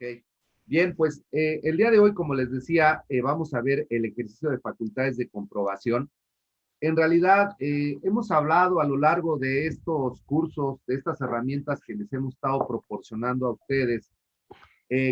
Ok. Bien, pues el día de hoy, como les decía, vamos a ver el ejercicio de facultades de comprobación. En realidad, hemos hablado a lo largo de estos cursos, de estas herramientas que les hemos estado proporcionando a ustedes,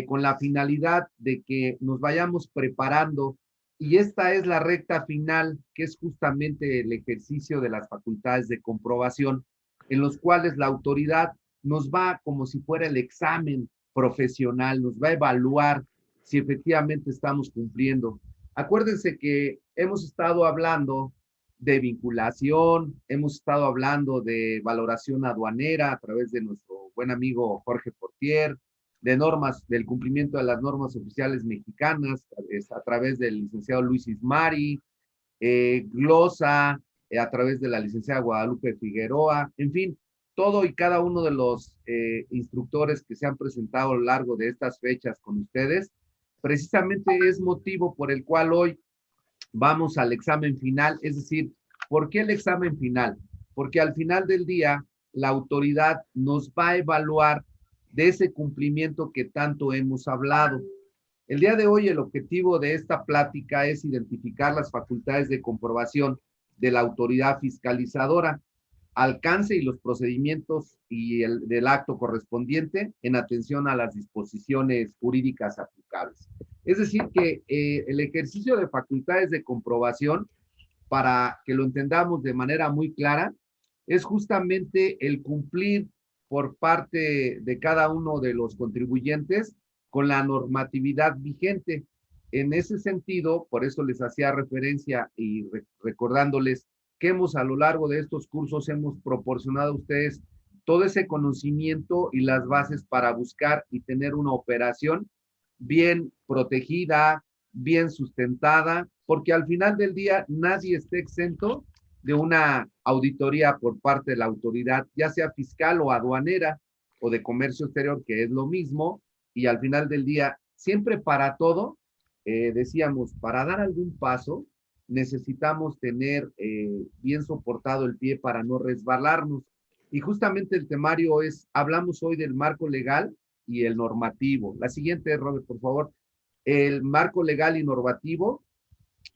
con la finalidad de que nos vayamos preparando. Y esta es la recta final, que es justamente el ejercicio de las facultades de comprobación, en los cuales la autoridad nos va como si fuera el examen profesional, nos va a evaluar si efectivamente estamos cumpliendo. Acuérdense que hemos estado hablando de vinculación, hemos estado hablando de valoración aduanera a través de nuestro buen amigo Jorge Portier, de normas, del cumplimiento de las normas oficiales mexicanas, a través del licenciado Luis Ismari, glosa, a través de la licenciada Guadalupe Figueroa, en fin, todo y cada uno de los instructores que se han presentado a lo largo de estas fechas con ustedes, precisamente es motivo por el cual hoy vamos al examen final. Es decir, ¿por qué el examen final? Porque al final del día la autoridad nos va a evaluar de ese cumplimiento que tanto hemos hablado. El día de hoy el objetivo de esta plática es identificar las facultades de comprobación de la autoridad fiscalizadora, alcance y los procedimientos y del acto correspondiente en atención a las disposiciones jurídicas aplicables. Es decir, que el ejercicio de facultades de comprobación, para que lo entendamos de manera muy clara, es justamente el cumplir por parte de cada uno de los contribuyentes con la normatividad vigente. En ese sentido, por eso les hacía referencia y recordándoles que hemos a lo largo de estos cursos hemos proporcionado a ustedes todo ese conocimiento y las bases para buscar y tener una operación bien protegida, bien sustentada, porque al final del día nadie está exento de una auditoría por parte de la autoridad, ya sea fiscal o aduanera o de comercio exterior, que es lo mismo, y al final del día, siempre para todo, decíamos, para dar algún paso, necesitamos tener bien soportado el pie para no resbalarnos. Y justamente el temario es, hablamos hoy del marco legal y el normativo. La siguiente, Robert, por favor. El marco legal y normativo,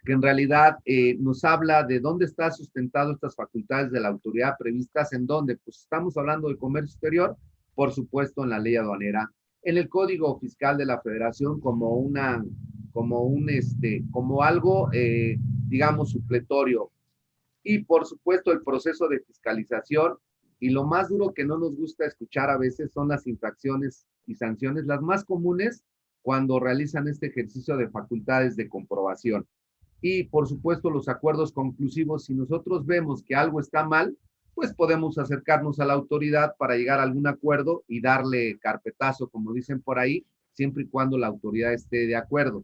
que en realidad nos habla de dónde está sustentado estas facultades de la autoridad previstas, en dónde, pues estamos hablando de comercio exterior, por supuesto en la ley aduanera, en el Código Fiscal de la Federación como algo, digamos, supletorio, y por supuesto el proceso de fiscalización, y lo más duro que no nos gusta escuchar a veces son las infracciones y sanciones, las más comunes cuando realizan este ejercicio de facultades de comprobación. Y por supuesto los acuerdos conclusivos, si nosotros vemos que algo está mal, pues podemos acercarnos a la autoridad para llegar a algún acuerdo y darle carpetazo, como dicen por ahí, siempre y cuando la autoridad esté de acuerdo.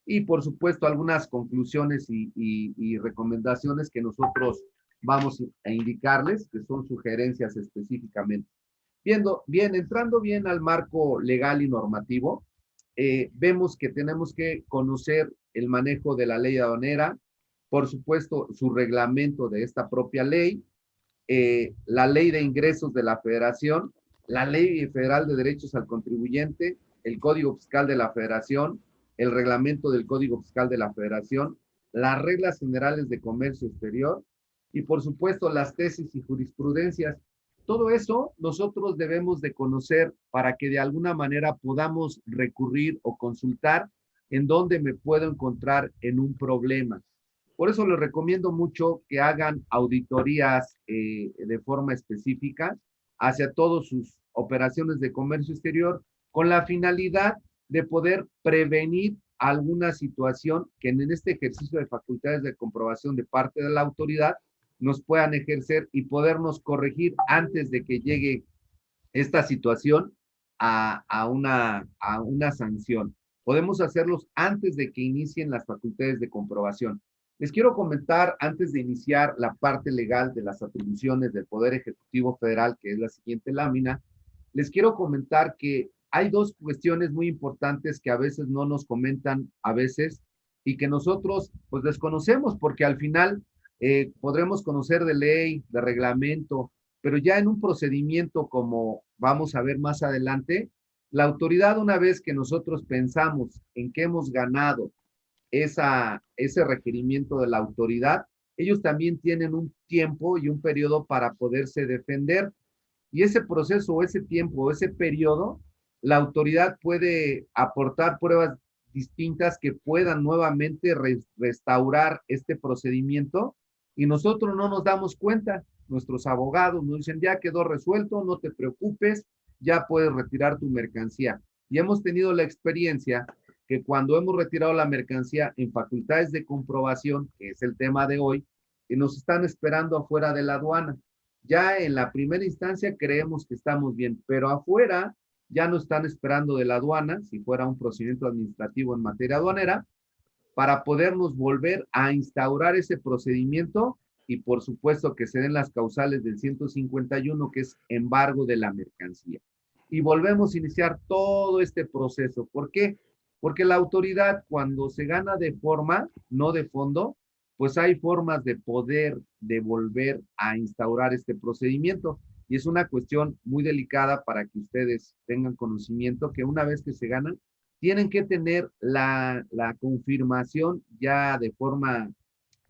Y por supuesto algunas conclusiones y recomendaciones que nosotros vamos a indicarles, que son sugerencias específicamente. Bien, entrando bien al marco legal y normativo, vemos que tenemos que conocer el manejo de la ley aduanera, por supuesto, su reglamento de esta propia ley, la ley de ingresos de la federación, la ley federal de derechos al contribuyente, el código fiscal de la federación, el reglamento del código fiscal de la federación, las reglas generales de comercio exterior y por supuesto las tesis y jurisprudencias. Todo eso nosotros debemos de conocer para que de alguna manera podamos recurrir o consultar en dónde me puedo encontrar en un problema. Por eso les recomiendo mucho que hagan auditorías de forma específica hacia todas sus operaciones de comercio exterior con la finalidad de poder prevenir alguna situación que en este ejercicio de facultades de comprobación de parte de la autoridad nos puedan ejercer y podernos corregir antes de que llegue esta situación a una sanción. Podemos hacerlos antes de que inicien las facultades de comprobación. Les quiero comentar, antes de iniciar la parte legal de las atribuciones del Poder Ejecutivo Federal, que es la siguiente lámina, les quiero comentar que hay dos cuestiones muy importantes que a veces no nos comentan, a veces, y que nosotros pues desconocemos, porque al final podremos conocer de ley, de reglamento, pero ya en un procedimiento como vamos a ver más adelante, La autoridad, una vez que nosotros pensamos en que hemos ganado ese requerimiento de la autoridad, ellos también tienen un tiempo y un periodo para poderse defender. Y ese proceso, ese tiempo, ese periodo, la autoridad puede aportar pruebas distintas que puedan nuevamente restaurar este procedimiento y nosotros no nos damos cuenta. Nuestros abogados nos dicen, ya quedó resuelto, no te preocupes, ya puedes retirar tu mercancía. Y hemos tenido la experiencia que cuando hemos retirado la mercancía en facultades de comprobación, que es el tema de hoy, que nos están esperando afuera de la aduana. Ya en la primera instancia creemos que estamos bien, pero afuera ya nos están esperando de la aduana, si fuera un procedimiento administrativo en materia aduanera, para podernos volver a instaurar ese procedimiento y por supuesto que se den las causales del 151, que es embargo de la mercancía. Y volvemos a iniciar todo este proceso. ¿Por qué? Porque la autoridad, cuando se gana de forma, no de fondo, pues hay formas de poder de volver a instaurar este procedimiento. Y es una cuestión muy delicada para que ustedes tengan conocimiento que una vez que se ganan, tienen que tener la confirmación ya de forma,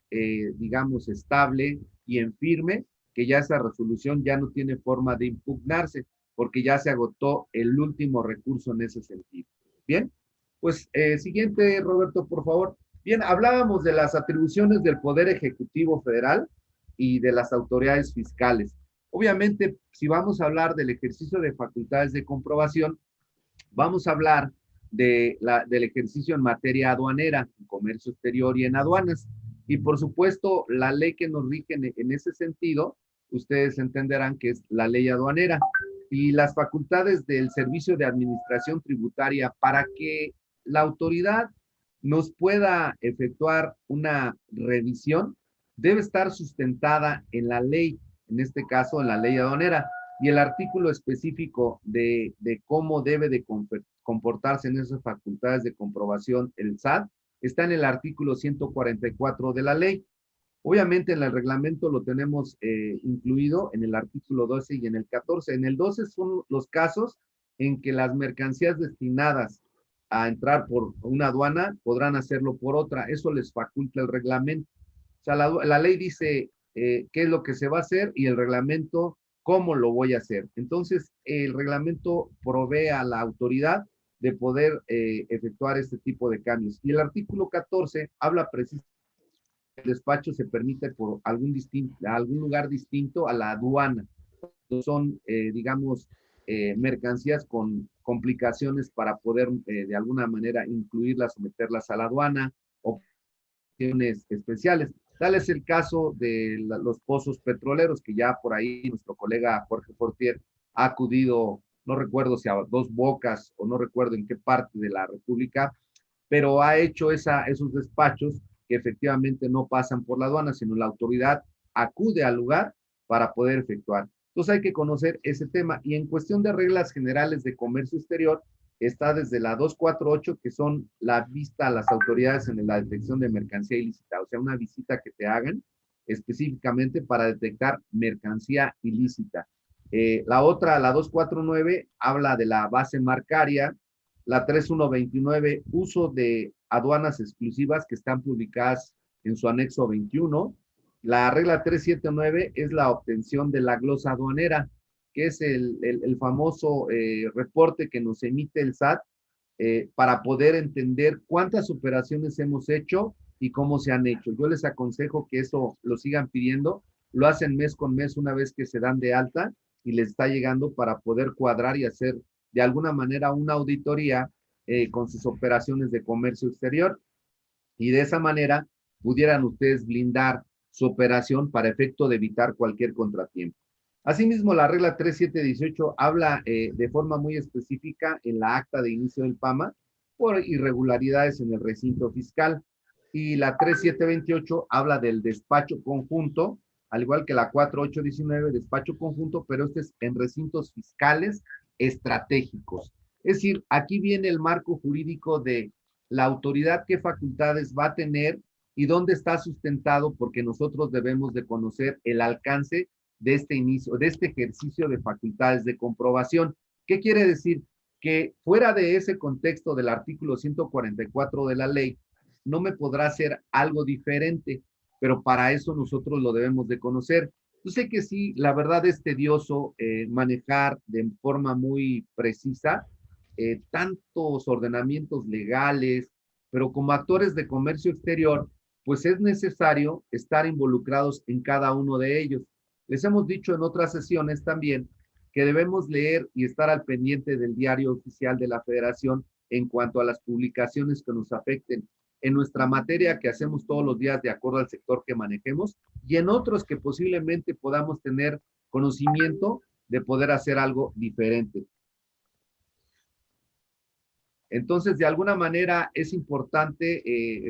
digamos, estable y en firme, que ya esa resolución ya no tiene forma de impugnarse, porque ya se agotó el último recurso en ese sentido. Bien, pues siguiente, Roberto, por favor. Bien, hablábamos de las atribuciones del Poder Ejecutivo Federal y de las autoridades fiscales. Obviamente, si vamos a hablar del ejercicio de facultades de comprobación, vamos a hablar del ejercicio en materia aduanera, en comercio exterior y en aduanas. Y por supuesto, la ley que nos rige en ese sentido, ustedes entenderán que es la ley aduanera. Y las facultades del Servicio de Administración Tributaria para que la autoridad nos pueda efectuar una revisión, debe estar sustentada en la ley, en este caso en la ley aduanera. Y el artículo específico de cómo debe de comportarse en esas facultades de comprobación el SAT está en el artículo 144 de la ley. Obviamente en el reglamento lo tenemos incluido en el artículo 12 y en el 14. En el 12 son los casos en que las mercancías destinadas a entrar por una aduana podrán hacerlo por otra. Eso les faculta el reglamento. O sea, la ley dice qué es lo que se va a hacer y el reglamento cómo lo voy a hacer. Entonces, el reglamento provee a la autoridad de poder efectuar este tipo de cambios. Y el artículo 14 habla precisamente que el despacho se permite por algún lugar distinto a la aduana. Son, digamos, mercancías con complicaciones para poder de alguna manera incluirlas o meterlas a la aduana o especiales. Tal es el caso de los pozos petroleros, que ya por ahí nuestro colega Jorge Fortier ha acudido, no recuerdo si a Dos Bocas o no recuerdo en qué parte de la República, pero ha hecho esos despachos que efectivamente no pasan por la aduana, sino la autoridad acude al lugar para poder efectuar. Entonces hay que conocer ese tema. Y en cuestión de reglas generales de comercio exterior, está desde la 248, que son la vista a las autoridades en la detección de mercancía ilícita, o sea, una visita que te hagan específicamente para detectar mercancía ilícita. La otra, la 249, habla de la base marcaria. La 3129, uso de aduanas exclusivas que están publicadas en su anexo 21. La regla 379 es la obtención de la glosa aduanera, que es el famoso reporte que nos emite el SAT para poder entender cuántas operaciones hemos hecho y cómo se han hecho. Yo les aconsejo que eso lo sigan pidiendo, lo hacen mes con mes una vez que se dan de alta y les está llegando para poder cuadrar y hacer de alguna manera una auditoría con sus operaciones de comercio exterior y de esa manera pudieran ustedes blindar su operación para efecto de evitar cualquier contratiempo. Asimismo, la regla 3718 habla de forma muy específica en la acta de inicio del PAMA por irregularidades en el recinto fiscal. Y la 3728 habla del despacho conjunto, al igual que la 4819, despacho conjunto, pero este es en recintos fiscales estratégicos. Es decir, aquí viene el marco jurídico de la autoridad qué facultades va a tener y dónde está sustentado, porque nosotros debemos de conocer el alcance de este inicio, de este ejercicio de facultades de comprobación. ¿Qué quiere decir? que fuera de ese contexto del artículo 144 de la ley, no me podrá hacer algo diferente, pero para eso nosotros lo debemos de conocer. Yo sé que sí, la verdad es tedioso manejar de forma muy precisa tantos ordenamientos legales, pero como actores de comercio exterior, pues es necesario estar involucrados en cada uno de ellos. Les hemos dicho en otras sesiones también que debemos leer y estar al pendiente del diario oficial de la Federación en cuanto a las publicaciones que nos afecten en nuestra materia que hacemos todos los días de acuerdo al sector que manejemos y en otros que posiblemente podamos tener conocimiento de poder hacer algo diferente. Entonces, de alguna manera es importante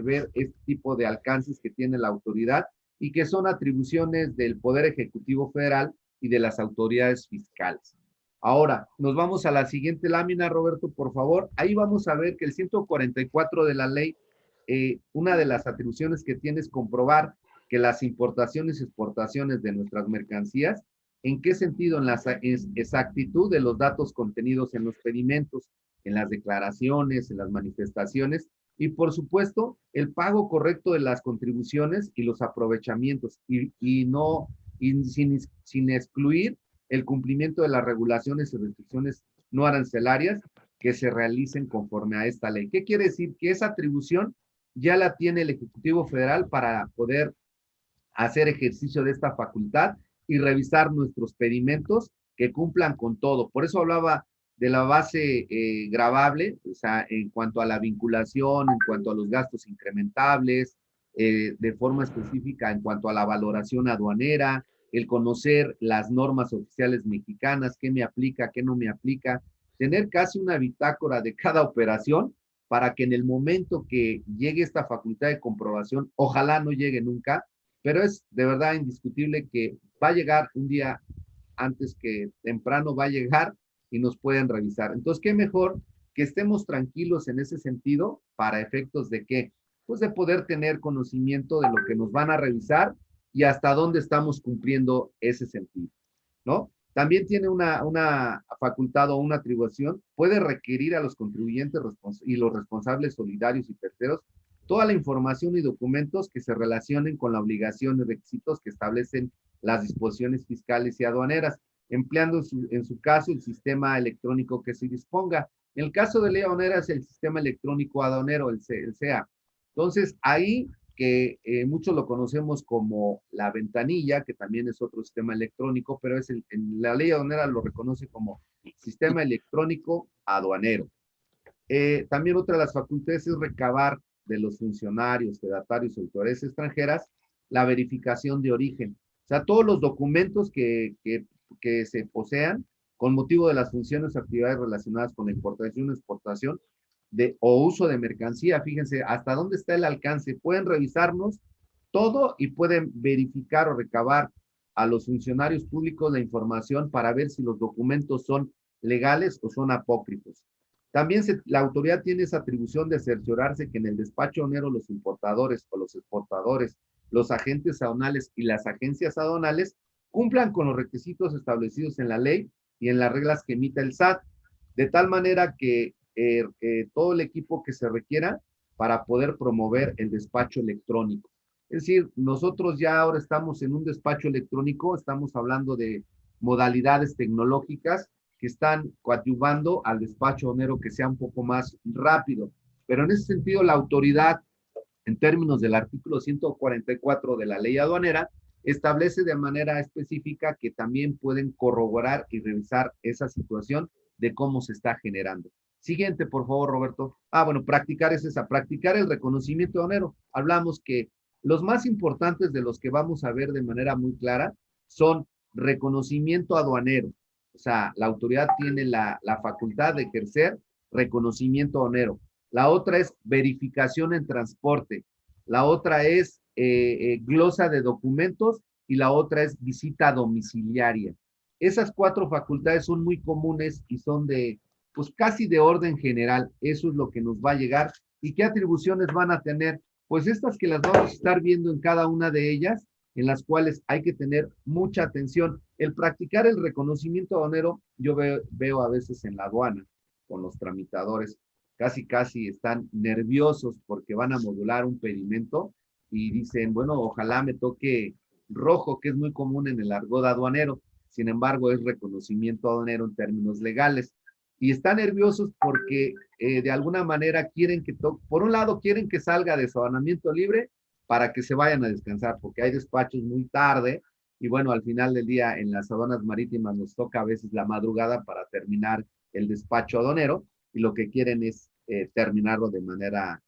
ver este tipo de alcances que tiene la autoridad y que son atribuciones del Poder Ejecutivo Federal y de las autoridades fiscales. Ahora, nos vamos a la siguiente lámina, Roberto, por favor. Ahí vamos a ver que el 144 de la ley, una de las atribuciones que tiene es comprobar que las importaciones y exportaciones de nuestras mercancías, ¿en qué sentido? En la exactitud de los datos contenidos en los pedimentos, en las declaraciones, en las manifestaciones y por supuesto el pago correcto de las contribuciones y los aprovechamientos y sin excluir el cumplimiento de las regulaciones y restricciones no arancelarias que se realicen conforme a esta ley. ¿Qué quiere decir? Que esa atribución ya la tiene el Ejecutivo Federal para poder hacer ejercicio de esta facultad y revisar nuestros pedimentos que cumplan con todo. Por eso hablaba de la base gravable, o sea, en cuanto a la vinculación, en cuanto a los gastos incrementables, de forma específica en cuanto a la valoración aduanera, el conocer las normas oficiales mexicanas, qué me aplica, qué no me aplica, tener casi una bitácora de cada operación para que en el momento que llegue esta facultad de comprobación, ojalá no llegue nunca, pero es de verdad indiscutible que va a llegar un día antes que temprano, va a llegar y nos pueden revisar. Entonces, qué mejor que estemos tranquilos en ese sentido para efectos de qué, pues de poder tener conocimiento de lo que nos van a revisar y hasta dónde estamos cumpliendo ese sentido, ¿no? También tiene una facultad o una atribución, puede requerir a los contribuyentes y los responsables solidarios y terceros toda la información y documentos que se relacionen con la obligación y requisitos que establecen las disposiciones fiscales y aduaneras, empleando en su caso el sistema electrónico que se disponga. En el caso de ley aduanera es el sistema electrónico aduanero, el CEA. Entonces, ahí que muchos lo conocemos como la ventanilla, que también es otro sistema electrónico, pero en la ley aduanera lo reconoce como sistema electrónico aduanero. También otra de las facultades es recabar de los funcionarios, fedatarios, autoridades extranjeras, la verificación de origen. O sea, todos los documentos que se posean con motivo de las funciones o actividades relacionadas con la importación o exportación o uso de mercancía. Fíjense hasta dónde está el alcance. Pueden revisarnos todo y pueden verificar o recabar a los funcionarios públicos la información para ver si los documentos son legales o son apócrifos. También la autoridad tiene esa atribución de cerciorarse que en el despacho aduanero los importadores o los exportadores, los agentes aduanales y las agencias aduanales cumplan con los requisitos establecidos en la ley y en las reglas que emita el SAT, de tal manera que todo el equipo que se requiera para poder promover el despacho electrónico. Es decir, nosotros ya ahora estamos en un despacho electrónico, estamos hablando de modalidades tecnológicas que están coadyuvando al despacho aduanero que sea un poco más rápido. Pero en ese sentido, la autoridad, en términos del artículo 144 de la ley aduanera, establece de manera específica que también pueden corroborar y revisar esa situación de cómo se está generando. Siguiente, por favor, Roberto. Bueno, practicar es esa, practicar el reconocimiento aduanero. Hablamos que los más importantes de los que vamos a ver de manera muy clara son reconocimiento aduanero. O sea, la autoridad tiene la facultad de ejercer reconocimiento aduanero. La otra es verificación en transporte. La otra es glosa de documentos y la otra es visita domiciliaria. Esas cuatro facultades son muy comunes y son pues casi de orden general. Eso es lo que nos va a llegar. ¿Y qué atribuciones van a tener? Pues estas que las vamos a estar viendo en cada una de ellas, en las cuales hay que tener mucha atención. El practicar el reconocimiento aduanero, yo veo a veces en la aduana, con los tramitadores, casi están nerviosos porque van a modular un pedimento y dicen, bueno, ojalá me toque rojo, que es muy común en el argot aduanero. Sin embargo, es reconocimiento aduanero en términos legales. Y están nerviosos porque de alguna manera quieren que, por un lado, quieren que salga de sabanamiento libre para que se vayan a descansar, porque hay despachos muy tarde y bueno, al final del día en las aduanas marítimas nos toca a veces la madrugada para terminar el despacho aduanero y lo que quieren es terminarlo de manera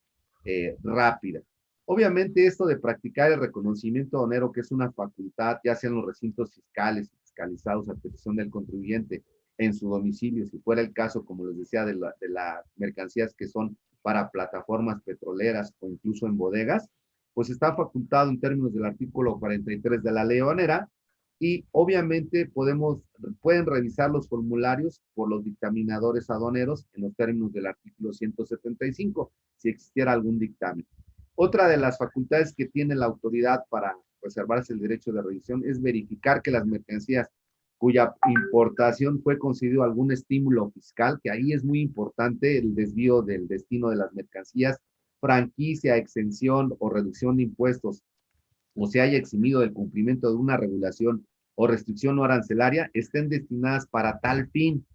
rápida. Obviamente esto de practicar el reconocimiento aduanero, que es una facultad, ya sea en los recintos fiscales, fiscalizados a petición del contribuyente, en su domicilio, si fuera el caso, como les decía, de las mercancías que son para plataformas petroleras o incluso en bodegas, pues está facultado en términos del artículo 43 de la ley aduanera y obviamente pueden revisar los formularios por los dictaminadores aduaneros en los términos del artículo 175, si existiera algún dictamen. Otra de las facultades que tiene la autoridad para reservarse el derecho de revisión es verificar que las mercancías cuya importación fue concedido algún estímulo fiscal, que ahí es muy importante el desvío del destino de las mercancías, franquicia, exención o reducción de impuestos, o se haya eximido del cumplimiento de una regulación o restricción no arancelaria, estén destinadas para tal fin,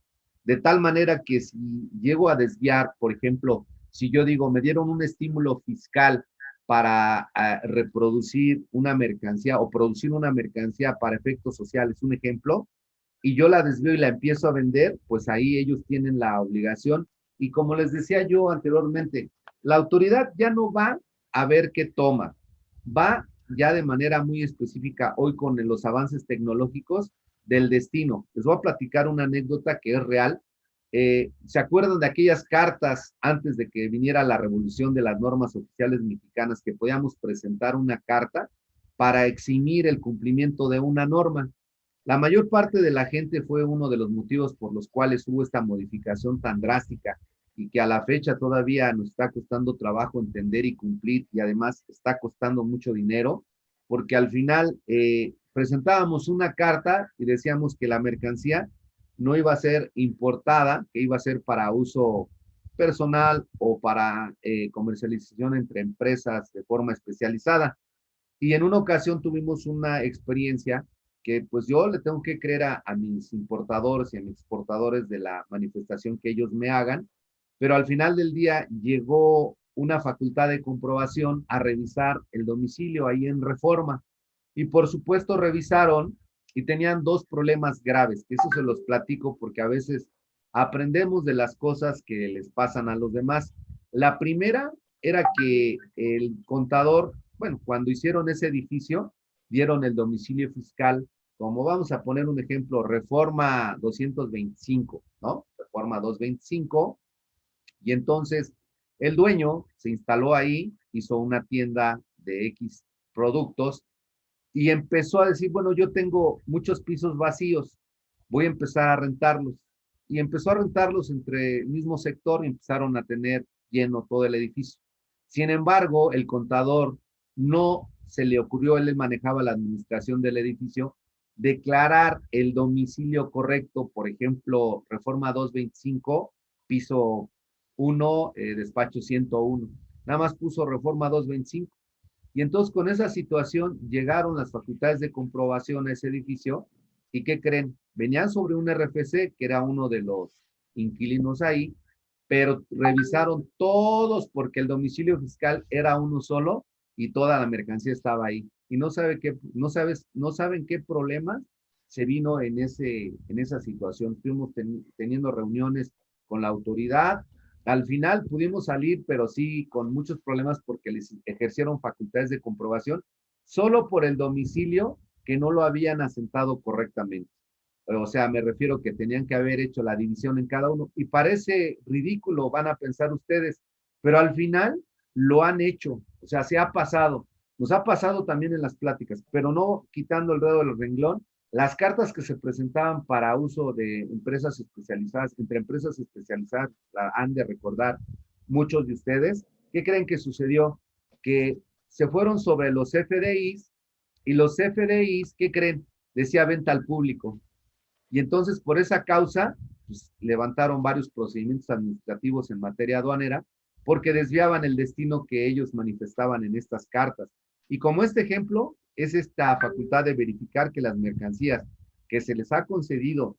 de tal manera que si llego a desviar, por ejemplo, si yo digo, me dieron un estímulo fiscal para reproducir una mercancía o producir una mercancía para efectos sociales, un ejemplo, y yo la desvío y la empiezo a vender, pues ahí ellos tienen la obligación. Y como les decía yo anteriormente, la autoridad ya no va a ver qué toma, va ya de manera muy específica hoy con los avances tecnológicos del destino. Les voy a platicar una anécdota que es real. ¿Se acuerdan de aquellas cartas antes de que viniera la revolución de las normas oficiales mexicanas que podíamos presentar una carta para eximir el cumplimiento de una norma? La mayor parte de la gente fue uno de los motivos por los cuales hubo esta modificación tan drástica y que a la fecha todavía nos está costando trabajo entender y cumplir y además está costando mucho dinero, porque al final presentábamos una carta y decíamos que la mercancía no iba a ser importada, que iba a ser para uso personal o para comercialización entre empresas de forma especializada. Y en una ocasión tuvimos una experiencia que pues yo le tengo que creer a mis importadores y a mis exportadores de la manifestación que ellos me hagan, pero al final del día llegó una facultad de comprobación a revisar el domicilio ahí en Reforma y por supuesto revisaron y tenían dos problemas graves, que eso se los platico porque a veces aprendemos de las cosas que les pasan a los demás. La primera era que el contador, bueno, cuando hicieron ese edificio, dieron el domicilio fiscal, como vamos a poner un ejemplo, Reforma 225, ¿no? Reforma 225, y entonces el dueño se instaló ahí, hizo una tienda de X productos y empezó a decir, bueno, yo tengo muchos pisos vacíos, voy a empezar a rentarlos. Y empezó a rentarlos entre el mismo sector y empezaron a tener lleno todo el edificio. Sin embargo, el contador no se le ocurrió, él manejaba la administración del edificio, declarar el domicilio correcto, por ejemplo, Reforma 225, piso 1, despacho 101. Nada más puso Reforma 225. Y entonces con esa situación llegaron las facultades de comprobación a ese edificio y ¿qué creen? Venían sobre un RFC, que era uno de los inquilinos ahí, pero revisaron todos porque el domicilio fiscal era uno solo y toda la mercancía estaba ahí. Y no saben qué problemas se vino en esa situación. Estuvimos teniendo reuniones con la autoridad. Al final pudimos salir, pero sí con muchos problemas porque les ejercieron facultades de comprobación solo por el domicilio que no lo habían asentado correctamente. O sea, me refiero que tenían que haber hecho la división en cada uno. Y parece ridículo, van a pensar ustedes, pero al final lo han hecho. O sea, se ha pasado. Nos ha pasado también en las pláticas, pero no quitando el dedo del renglón. Las cartas que se presentaban para uso de empresas especializadas, entre empresas especializadas, la han de recordar muchos de ustedes. ¿Qué creen que sucedió? Que se fueron sobre los FDIs y los FDIs, ¿qué creen? Decía venta al público. Y entonces, por esa causa, pues, levantaron varios procedimientos administrativos en materia aduanera porque desviaban el destino que ellos manifestaban en estas cartas. Y como este ejemplo es esta facultad de verificar que las mercancías que se les ha concedido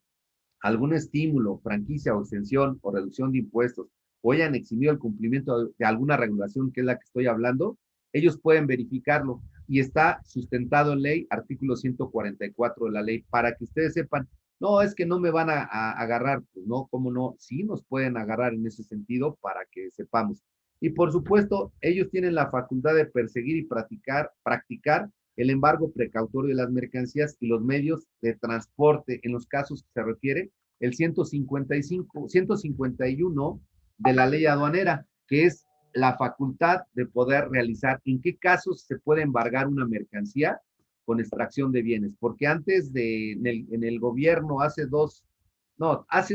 algún estímulo, franquicia o extensión o reducción de impuestos o hayan eximido el cumplimiento de alguna regulación que es la que estoy hablando, ellos pueden verificarlo y está sustentado en ley, artículo 144 de la ley, para que ustedes sepan, no, es que no me van a agarrar, pues no, cómo no, sí nos pueden agarrar en ese sentido para que sepamos. Y por supuesto, ellos tienen la facultad de perseguir y practicar el embargo precautorio de las mercancías y los medios de transporte en los casos que se refiere el 151 de la ley aduanera, que es la facultad de poder realizar en qué casos se puede embargar una mercancía con extracción de bienes, porque antes en el gobierno hace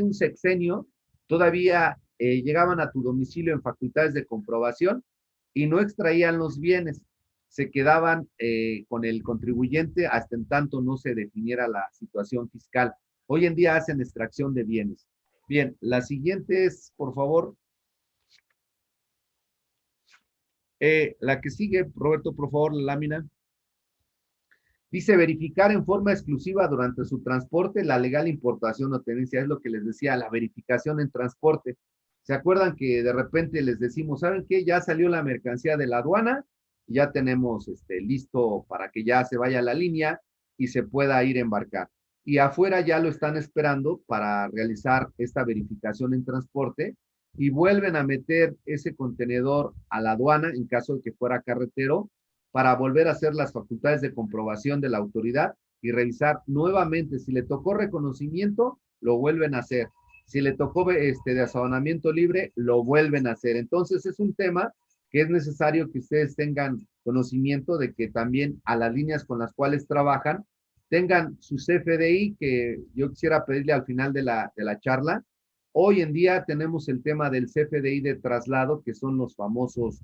un sexenio, todavía llegaban a tu domicilio en facultades de comprobación y no extraían los bienes, se quedaban con el contribuyente hasta en tanto no se definiera la situación fiscal. Hoy en día hacen extracción de bienes. Bien, la siguiente es, por favor, la que sigue, Roberto, por favor, la lámina. Dice verificar en forma exclusiva durante su transporte la legal importación o tenencia. Es lo que les decía, la verificación en transporte. ¿Se acuerdan que de repente les decimos, ¿saben qué? Ya salió la mercancía de la aduana, ya tenemos listo para que ya se vaya a la línea y se pueda ir a embarcar. Y afuera ya lo están esperando para realizar esta verificación en transporte y vuelven a meter ese contenedor a la aduana en caso de que fuera carretero para volver a hacer las facultades de comprobación de la autoridad y revisar nuevamente. Si le tocó reconocimiento, lo vuelven a hacer. Si le tocó de aseguramiento libre, lo vuelven a hacer. Entonces es un tema que es necesario que ustedes tengan conocimiento de que también a las líneas con las cuales trabajan tengan su CFDI, que yo quisiera pedirle al final de la charla. Hoy en día tenemos el tema del CFDI de traslado, que son los famosos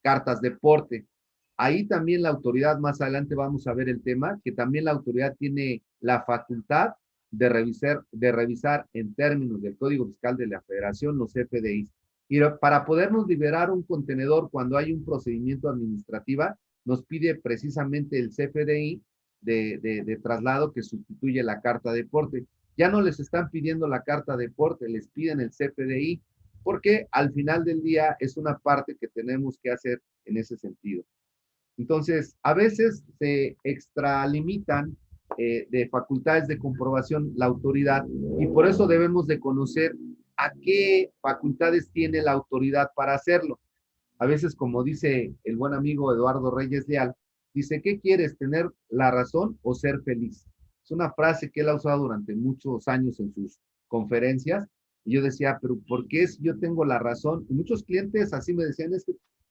cartas de porte. Ahí también la autoridad, más adelante vamos a ver el tema, que también la autoridad tiene la facultad de revisar en términos del Código Fiscal de la Federación los CFDIs. Y para podernos liberar un contenedor cuando hay un procedimiento administrativo, nos pide precisamente el CFDI de traslado que sustituye la carta de porte. Ya no les están pidiendo la carta de porte, les piden el CFDI, porque al final del día es una parte que tenemos que hacer en ese sentido. Entonces, a veces se extralimitan de facultades de comprobación la autoridad y por eso debemos de conocer a qué facultades tiene la autoridad para hacerlo. A veces, como dice el buen amigo Eduardo Reyes Leal, dice, ¿qué quieres, tener la razón o ser feliz? Es una frase que él ha usado durante muchos años en sus conferencias y yo decía, pero ¿por qué si yo tengo la razón? Y muchos clientes así me decían,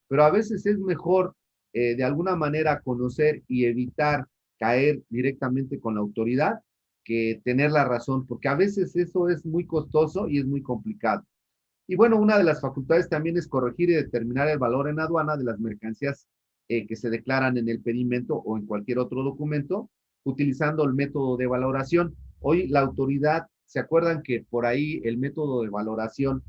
pero a veces es mejor de alguna manera conocer y evitar caer directamente con la autoridad que tener la razón, porque a veces eso es muy costoso y es muy complicado. Y bueno, una de las facultades también es corregir y determinar el valor en aduana de las mercancías que se declaran en el pedimento o en cualquier otro documento, utilizando el método de valoración. Hoy la autoridad, ¿se acuerdan que por ahí el método de valoración,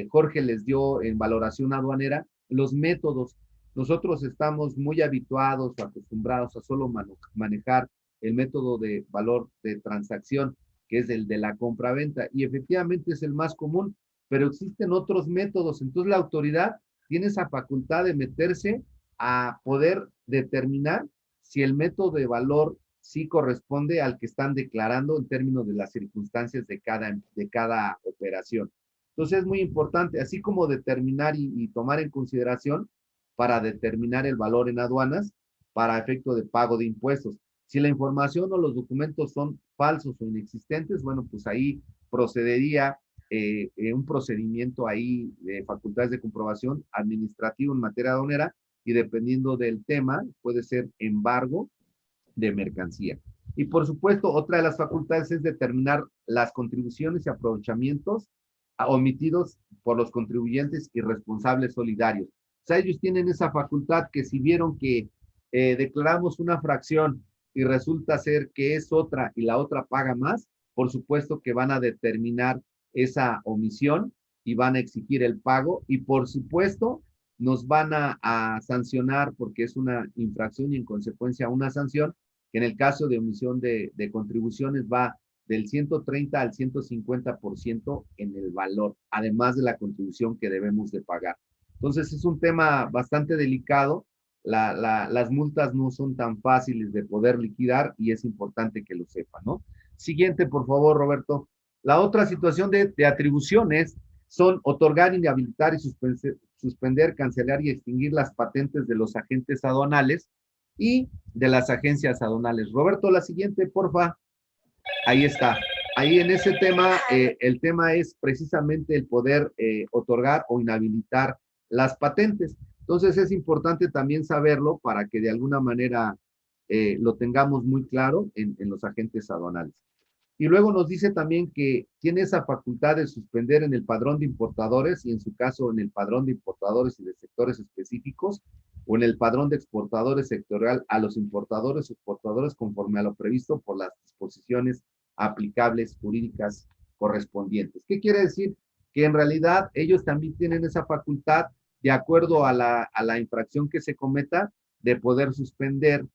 Jorge les dio en valoración aduanera, los métodos? Nosotros estamos muy habituados o acostumbrados a solo manejar el método de valor de transacción, que es el de la compra-venta, y efectivamente es el más común, pero existen otros métodos. Entonces la autoridad tiene esa facultad de meterse a poder determinar si el método de valor sí corresponde al que están declarando en términos de las circunstancias de cada operación. Entonces es muy importante, así como determinar y tomar en consideración para determinar el valor en aduanas para efecto de pago de impuestos. Si la información o los documentos son falsos o inexistentes, bueno, pues ahí procedería un procedimiento ahí de facultades de comprobación administrativo en materia aduanera y dependiendo del tema puede ser embargo de mercancía. Y por supuesto, otra de las facultades es determinar las contribuciones y aprovechamientos omitidos por los contribuyentes y responsables solidarios. O sea, ellos tienen esa facultad que si vieron que declaramos una fracción y resulta ser que es otra y la otra paga más, por supuesto que van a determinar esa omisión y van a exigir el pago y por supuesto nos van a sancionar porque es una infracción y en consecuencia una sanción que en el caso de omisión de contribuciones va del 130 al 150% en el valor, además de la contribución que debemos de pagar. Entonces es un tema bastante delicado, las multas no son tan fáciles de poder liquidar y es importante que lo sepan, ¿no? Siguiente, por favor, Roberto. La otra situación de atribuciones son otorgar, inhabilitar y suspender, cancelar y extinguir las patentes de los agentes aduanales y de las agencias aduanales. Roberto, la siguiente, porfa. Ahí está. Ahí en ese tema, el tema es precisamente el poder otorgar o inhabilitar las patentes. Entonces es importante también saberlo para que de alguna manera lo tengamos muy claro en los agentes aduanales. Y luego nos dice también que tiene esa facultad de suspender en el padrón de importadores y en su caso en el padrón de importadores y de sectores específicos o en el padrón de exportadores sectorial a los importadores o exportadores conforme a lo previsto por las disposiciones aplicables jurídicas correspondientes. ¿Qué quiere decir? Que en realidad ellos también tienen esa facultad de acuerdo a la infracción que se cometa de poder suspender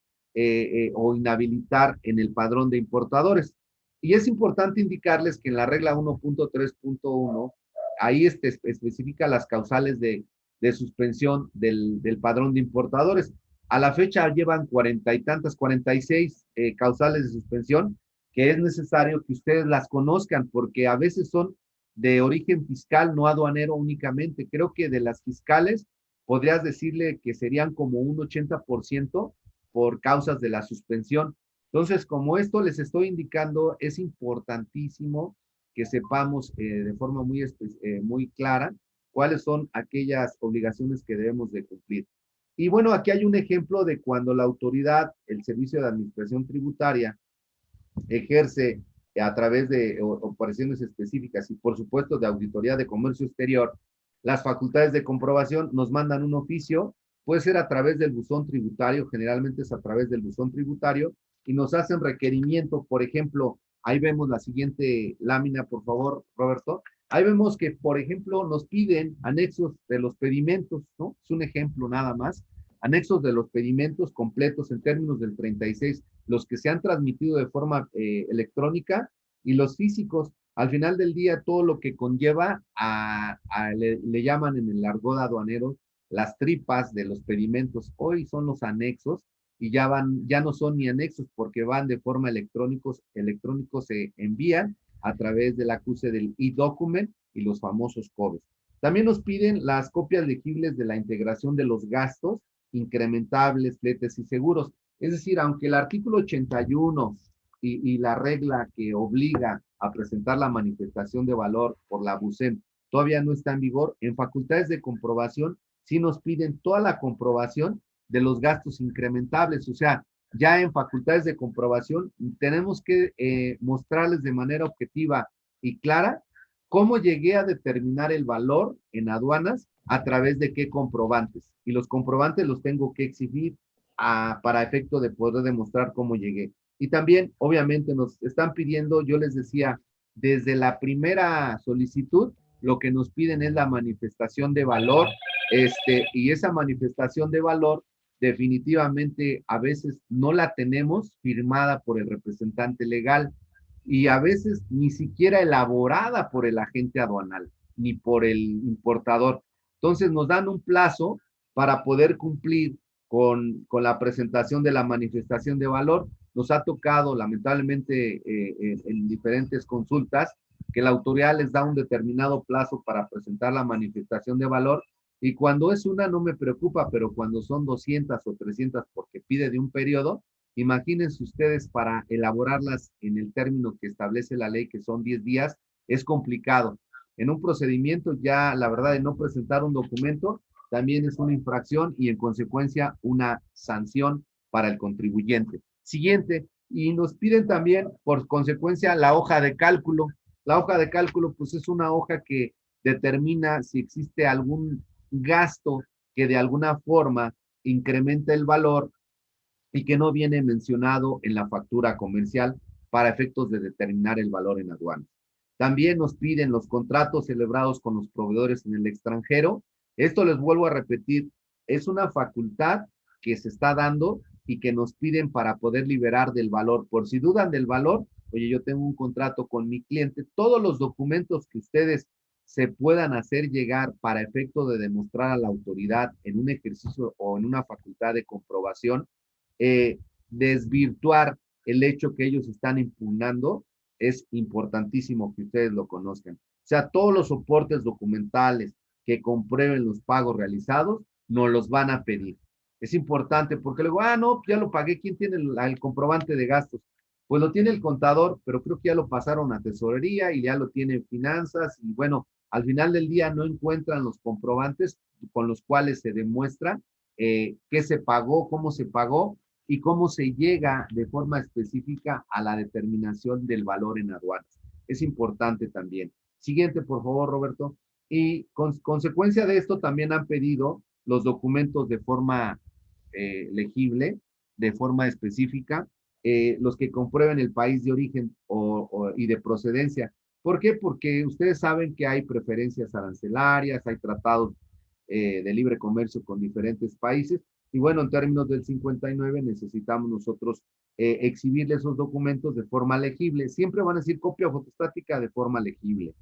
o inhabilitar en el padrón de importadores. Y es importante indicarles que en la regla 1.3.1, ahí especifica las causales de suspensión del padrón de importadores. A la fecha llevan 40 y tantas, 46 causales de suspensión, que es necesario que ustedes las conozcan, porque a veces son de origen fiscal, no aduanero únicamente. Creo que de las fiscales podrías decirle que serían como un 80% por causas de la suspensión. Entonces, como esto les estoy indicando, es importantísimo que sepamos de forma muy clara cuáles son aquellas obligaciones que debemos de cumplir. Y bueno, aquí hay un ejemplo de cuando la autoridad, el Servicio de Administración Tributaria, ejerce a través de operaciones específicas y por supuesto de auditoría de comercio exterior, las facultades de comprobación nos mandan un oficio, puede ser a través del buzón tributario, generalmente es a través del buzón tributario, y nos hacen requerimiento, por ejemplo, ahí vemos la siguiente lámina, por favor, Roberto, ahí vemos que, por ejemplo, nos piden anexos de los pedimentos, ¿no? Es un ejemplo nada más, anexos de los pedimentos completos en términos del 36, los que se han transmitido de forma electrónica y los físicos. Al final del día, todo lo que conlleva le llaman en el argot aduanero las tripas de los pedimentos. Hoy son los anexos y ya no son ni anexos porque van de forma electrónicos se envían a través del acuse del e-document y los famosos COBES. También nos piden las copias legibles de la integración de los gastos incrementables, fletes y seguros. Es decir, aunque el artículo 81 y la regla que obliga a presentar la manifestación de valor por la BUSEM todavía no está en vigor, en facultades de comprobación sí nos piden toda la comprobación de los gastos incrementables. O sea, ya en facultades de comprobación tenemos que mostrarles de manera objetiva y clara cómo llegué a determinar el valor en aduanas a través de qué comprobantes. Y los comprobantes los tengo que exhibir para efecto de poder demostrar cómo llegué. Y también, obviamente, nos están pidiendo, yo les decía, desde la primera solicitud, lo que nos piden es la manifestación de valor, y esa manifestación de valor definitivamente a veces no la tenemos firmada por el representante legal y a veces ni siquiera elaborada por el agente aduanal ni por el importador. Entonces nos dan un plazo para poder cumplir con la presentación de la manifestación de valor. Nos ha tocado lamentablemente en diferentes consultas que la autoridad les da un determinado plazo para presentar la manifestación de valor y cuando es una no me preocupa, pero cuando son 200 o 300 porque pide de un periodo, imagínense ustedes para elaborarlas en el término que establece la ley, que son 10 días, es complicado. En un procedimiento ya, la verdad, de no presentar un documento, también es una infracción y en consecuencia una sanción para el contribuyente. Siguiente, y nos piden también por consecuencia la hoja de cálculo. La hoja de cálculo pues es una hoja que determina si existe algún gasto que de alguna forma incrementa el valor y que no viene mencionado en la factura comercial para efectos de determinar el valor en aduanas. También nos piden los contratos celebrados con los proveedores en el extranjero. Esto les vuelvo a repetir, es una facultad que se está dando y que nos piden para poder liberar del valor. Por si dudan del valor, oye, yo tengo un contrato con mi cliente, todos los documentos que ustedes se puedan hacer llegar para efecto de demostrar a la autoridad en un ejercicio o en una facultad de comprobación, desvirtuar el hecho que ellos están impugnando, es importantísimo que ustedes lo conozcan. O sea, todos los soportes documentales que comprueben los pagos realizados, nos los van a pedir. Es importante porque luego, no, ya lo pagué, ¿quién tiene el comprobante de gastos? Pues lo tiene el contador, pero creo que ya lo pasaron a tesorería y ya lo tiene finanzas y bueno, al final del día no encuentran los comprobantes con los cuales se demuestra qué se pagó, cómo se pagó y cómo se llega de forma específica a la determinación del valor en aduanas. Es importante también. Siguiente, por favor, Roberto. Y consecuencia de esto también han pedido los documentos de forma legible, de forma específica, los que comprueben el país de origen y de procedencia. ¿Por qué? Porque ustedes saben que hay preferencias arancelarias, hay tratados de libre comercio con diferentes países, y bueno, en términos del 59 necesitamos nosotros exhibirle esos documentos de forma legible. Siempre van a decir copia fotostática de forma legible.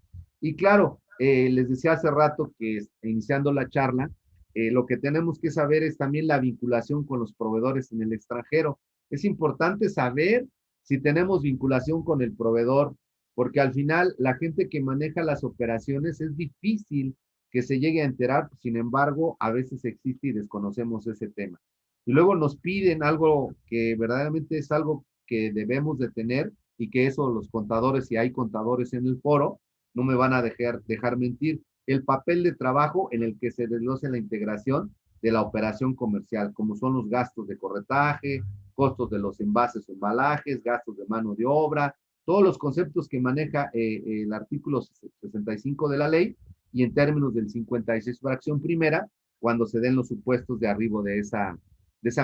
Y claro, les decía hace rato que iniciando la charla, lo que tenemos que saber es también la vinculación con los proveedores en el extranjero. Es importante saber si tenemos vinculación con el proveedor, porque al final la gente que maneja las operaciones es difícil que se llegue a enterar, sin embargo, a veces existe y desconocemos ese tema. Y luego nos piden algo que verdaderamente es algo que debemos de tener y que eso los contadores, si hay contadores en el foro, no me van a dejar mentir, el papel de trabajo en el que se desglosa la integración de la operación comercial, como son los gastos de corretaje, costos de los envases o embalajes, gastos de mano de obra, todos los conceptos que maneja el artículo 65 de la ley, y en términos del 56 fracción primera, cuando se den los supuestos de arribo de esa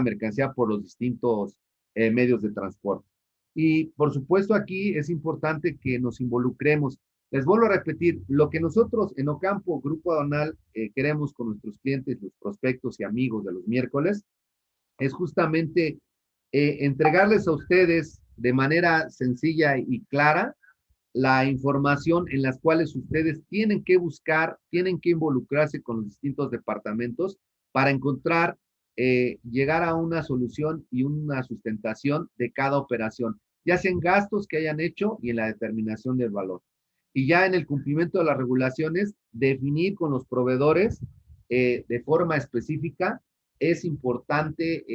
mercancía por los distintos medios de transporte. Y por supuesto aquí es importante que nos involucremos. Les vuelvo a repetir, lo que nosotros en Ocampo, Grupo Aduanal, queremos con nuestros clientes, los prospectos y amigos de los miércoles, es justamente entregarles a ustedes de manera sencilla y clara la información en las cuales ustedes tienen que buscar, tienen que involucrarse con los distintos departamentos para encontrar, llegar a una solución y una sustentación de cada operación, ya sea en gastos que hayan hecho y en la determinación del valor. Y ya en el cumplimiento de las regulaciones, definir con los proveedores de forma específica. Es importante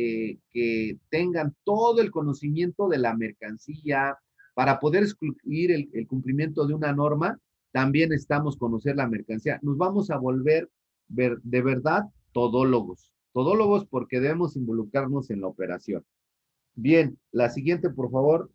que tengan todo el conocimiento de la mercancía, para poder excluir el cumplimiento de una norma. También necesitamos conocer la mercancía. Nos vamos a volver de verdad todólogos porque debemos involucrarnos en la operación. Bien, la siguiente, por favor.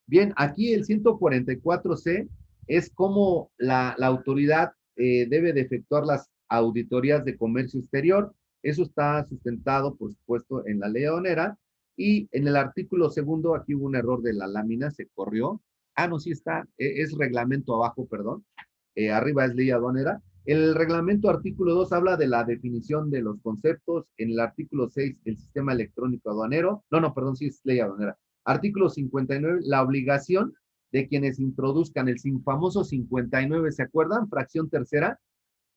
Bien, aquí el 144C es cómo la autoridad debe de efectuar las auditorías de comercio exterior. Eso está sustentado, por supuesto, en la ley aduanera. Y en el artículo segundo, aquí hubo un error de la lámina, se corrió. No, sí está, es reglamento abajo, perdón. Arriba es ley aduanera. El reglamento artículo 2 habla de la definición de los conceptos. En el artículo 6, el sistema electrónico aduanero. No, perdón, sí es ley aduanera. Artículo 59, la obligación de quienes introduzcan el famoso 59, ¿se acuerdan? Fracción tercera,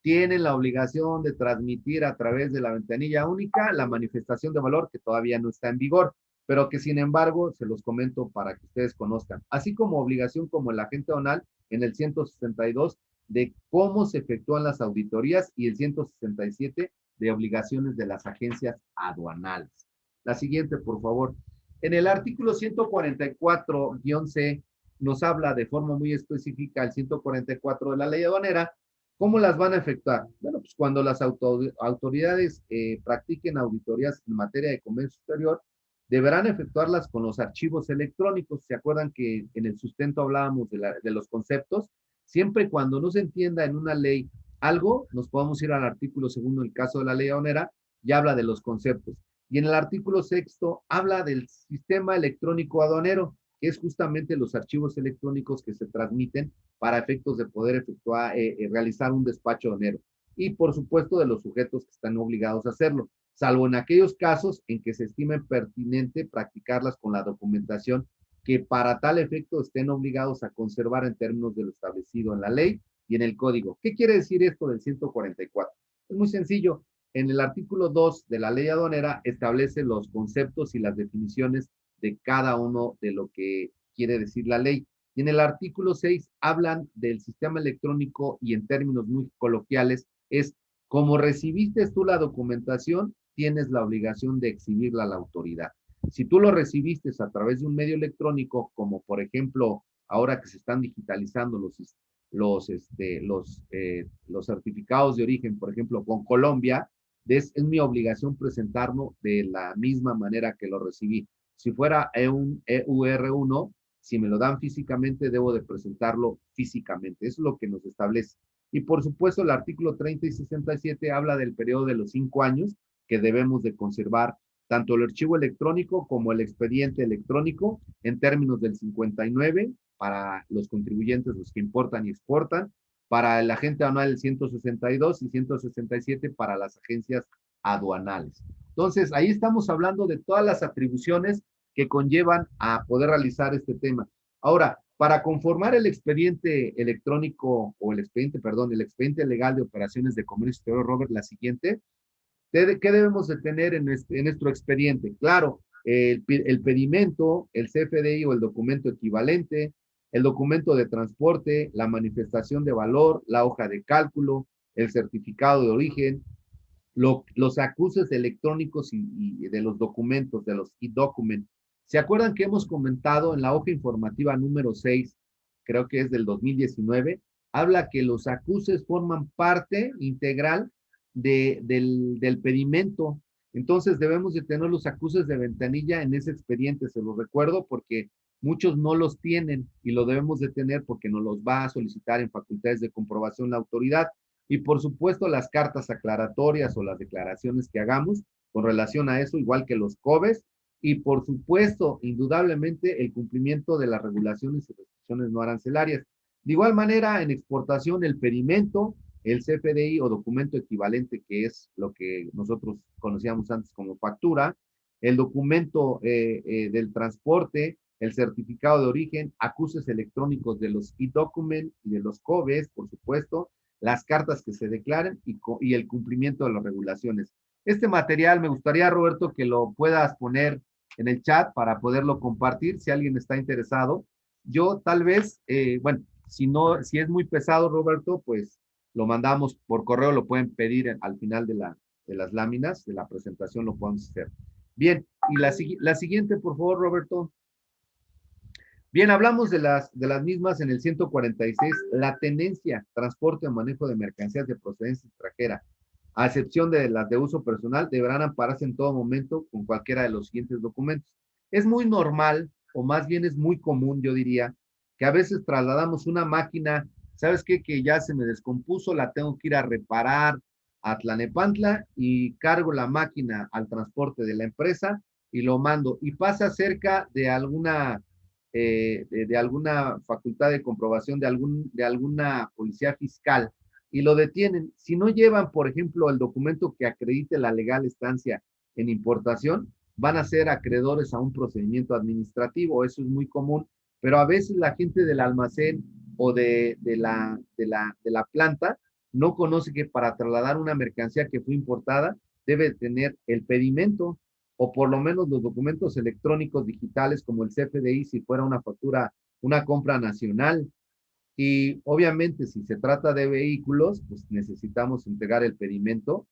tienen la obligación de transmitir a través de la ventanilla única la manifestación de valor que todavía no está en vigor, pero que sin embargo se los comento para que ustedes conozcan, así como obligación como el agente aduanal en el 162 de cómo se efectúan las auditorías y el 167 de obligaciones de las agencias aduanales. La siguiente, por favor. En el artículo 144-C nos habla de forma muy específica el 144 de la ley aduanera. ¿Cómo las van a efectuar? Bueno, pues cuando las autoridades practiquen auditorías en materia de comercio exterior, deberán efectuarlas con los archivos electrónicos. ¿Se acuerdan que en el sustento hablábamos de los conceptos? Siempre y cuando no se entienda en una ley algo, nos podemos ir al artículo segundo, en el caso de la ley aduanera, y habla de los conceptos. Y en el artículo sexto habla del sistema electrónico aduanero. que es justamente los archivos electrónicos que se transmiten para efectos de poder efectuar, realizar un despacho de dinero. Y por supuesto de los sujetos que están obligados a hacerlo, salvo en aquellos casos en que se estime pertinente practicarlas con la documentación que para tal efecto estén obligados a conservar en términos de lo establecido en la ley y en el código. ¿Qué quiere decir esto del 144? Es muy sencillo. En el artículo 2 de la ley aduanera establece los conceptos y las definiciones de cada uno de lo que quiere decir la ley. Y en el artículo 6 hablan del sistema electrónico y en términos muy coloquiales es como recibiste tú la documentación, tienes la obligación de exhibirla a la autoridad. Si tú lo recibiste a través de un medio electrónico, como por ejemplo, ahora que se están digitalizando los certificados de origen, por ejemplo, con Colombia, es mi obligación presentarlo de la misma manera que lo recibí. Si fuera un EUR1, si me lo dan físicamente, debo de presentarlo físicamente. Eso es lo que nos establece. Y por supuesto, el artículo 30 y 67 habla del periodo de los 5 años que debemos de conservar tanto el archivo electrónico como el expediente electrónico en términos del 59 para los contribuyentes, los que importan y exportan, para el agente anual el 162 y 167 para las agencias aduanales. Entonces, ahí estamos hablando de todas las atribuciones que conllevan a poder realizar este tema. Ahora, para conformar el expediente electrónico o el expediente legal de operaciones de comercio exterior, Robert, la siguiente, ¿qué debemos de tener en nuestro expediente? Claro, el pedimento, el CFDI o el documento equivalente, el documento de transporte, la manifestación de valor, la hoja de cálculo, el certificado de origen, los acuses electrónicos y de los documentos, de los e-documents. ¿Se acuerdan que hemos comentado en la hoja informativa número 6, creo que es del 2019, habla que los acuses forman parte integral del pedimento? Entonces debemos de tener los acuses de ventanilla en ese expediente, se los recuerdo porque muchos no los tienen y lo debemos de tener porque nos los va a solicitar en facultades de comprobación la autoridad. Y por supuesto las cartas aclaratorias o las declaraciones que hagamos con relación a eso, igual que los COBES, y por supuesto, indudablemente, el cumplimiento de las regulaciones y restricciones no arancelarias. De igual manera, en exportación, el pedimento, el CFDI o documento equivalente, que es lo que nosotros conocíamos antes como factura, el documento del transporte, el certificado de origen, acuses electrónicos de los e-documents y de los COBES, por supuesto, las cartas que se declaren y el cumplimiento de las regulaciones. Este material me gustaría, Roberto, que lo puedas poner en el chat para poderlo compartir si alguien está interesado. Yo tal vez, bueno, si no, si es muy pesado, Roberto, pues lo mandamos por correo, lo pueden pedir al final de las láminas, de la presentación lo podemos hacer. Bien, y la siguiente, por favor, Roberto. Bien, hablamos de las mismas en el 146, la tenencia, transporte o manejo de mercancías de procedencia extranjera, a excepción de las de uso personal, deberán ampararse en todo momento con cualquiera de los siguientes documentos. Es muy normal, o más bien es muy común, yo diría, que a veces trasladamos una máquina, ¿sabes qué? Que ya se me descompuso, la tengo que ir a reparar a Tlanepantla y cargo la máquina al transporte de la empresa y lo mando. Y pasa cerca de alguna facultad de comprobación de alguna policía fiscal y lo detienen. Si no llevan, por ejemplo, el documento que acredite la legal estancia en importación, van a ser acreedores a un procedimiento administrativo. Eso es muy común, pero a veces la gente del almacén o de la planta no conoce que para trasladar una mercancía que fue importada debe tener el pedimento o por lo menos los documentos electrónicos digitales como el CFDI si fuera una factura, una compra nacional. Y obviamente si se trata de vehículos, pues necesitamos entregar el pedimento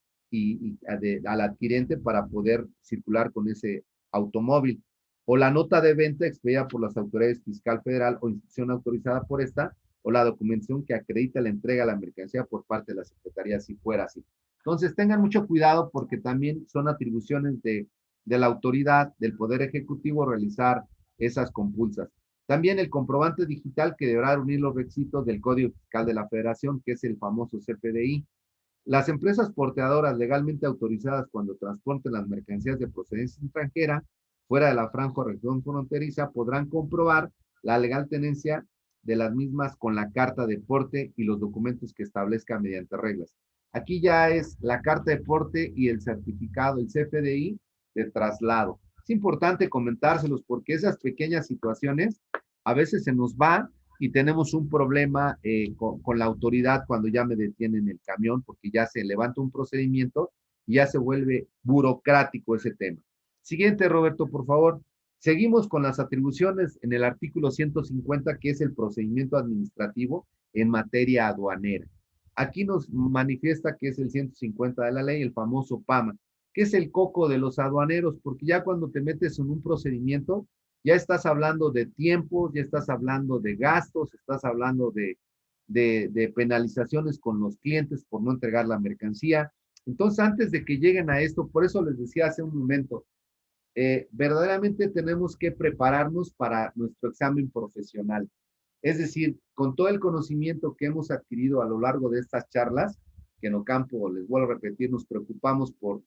al adquirente para poder circular con ese automóvil. O la nota de venta expedida por las autoridades fiscal federal o institución autorizada por esta, o la documentación que acredita la entrega de la mercancía por parte de la Secretaría, si fuera así. Entonces tengan mucho cuidado porque también son atribuciones de la autoridad, del Poder Ejecutivo, realizar esas compulsas. También el comprobante digital que deberá reunir los requisitos del Código Fiscal de la Federación, que es el famoso CFDI. Las empresas porteadoras legalmente autorizadas cuando transporten las mercancías de procedencia extranjera fuera de la franja o región fronteriza podrán comprobar la legal tenencia de las mismas con la carta de porte y los documentos que establezca mediante reglas. Aquí ya es la carta de porte y el certificado, el CFDI de traslado. Es importante comentárselos porque esas pequeñas situaciones a veces se nos va y tenemos un problema con la autoridad cuando ya me detienen el camión porque ya se levanta un procedimiento y ya se vuelve burocrático ese tema. Siguiente, Roberto, por favor. Seguimos con las atribuciones en el artículo 150, que es el procedimiento administrativo en materia aduanera. Aquí nos manifiesta que es el 150 de la ley, el famoso PAMA, que es el coco de los aduaneros, porque ya cuando te metes en un procedimiento, ya estás hablando de tiempos, ya estás hablando de gastos, estás hablando de penalizaciones con los clientes por no entregar la mercancía. Entonces, antes de que lleguen a esto, por eso les decía hace un momento, verdaderamente tenemos que prepararnos para nuestro examen profesional. Es decir, con todo el conocimiento que hemos adquirido a lo largo de estas charlas, que en Ocampo, les vuelvo a repetir, nos preocupamos por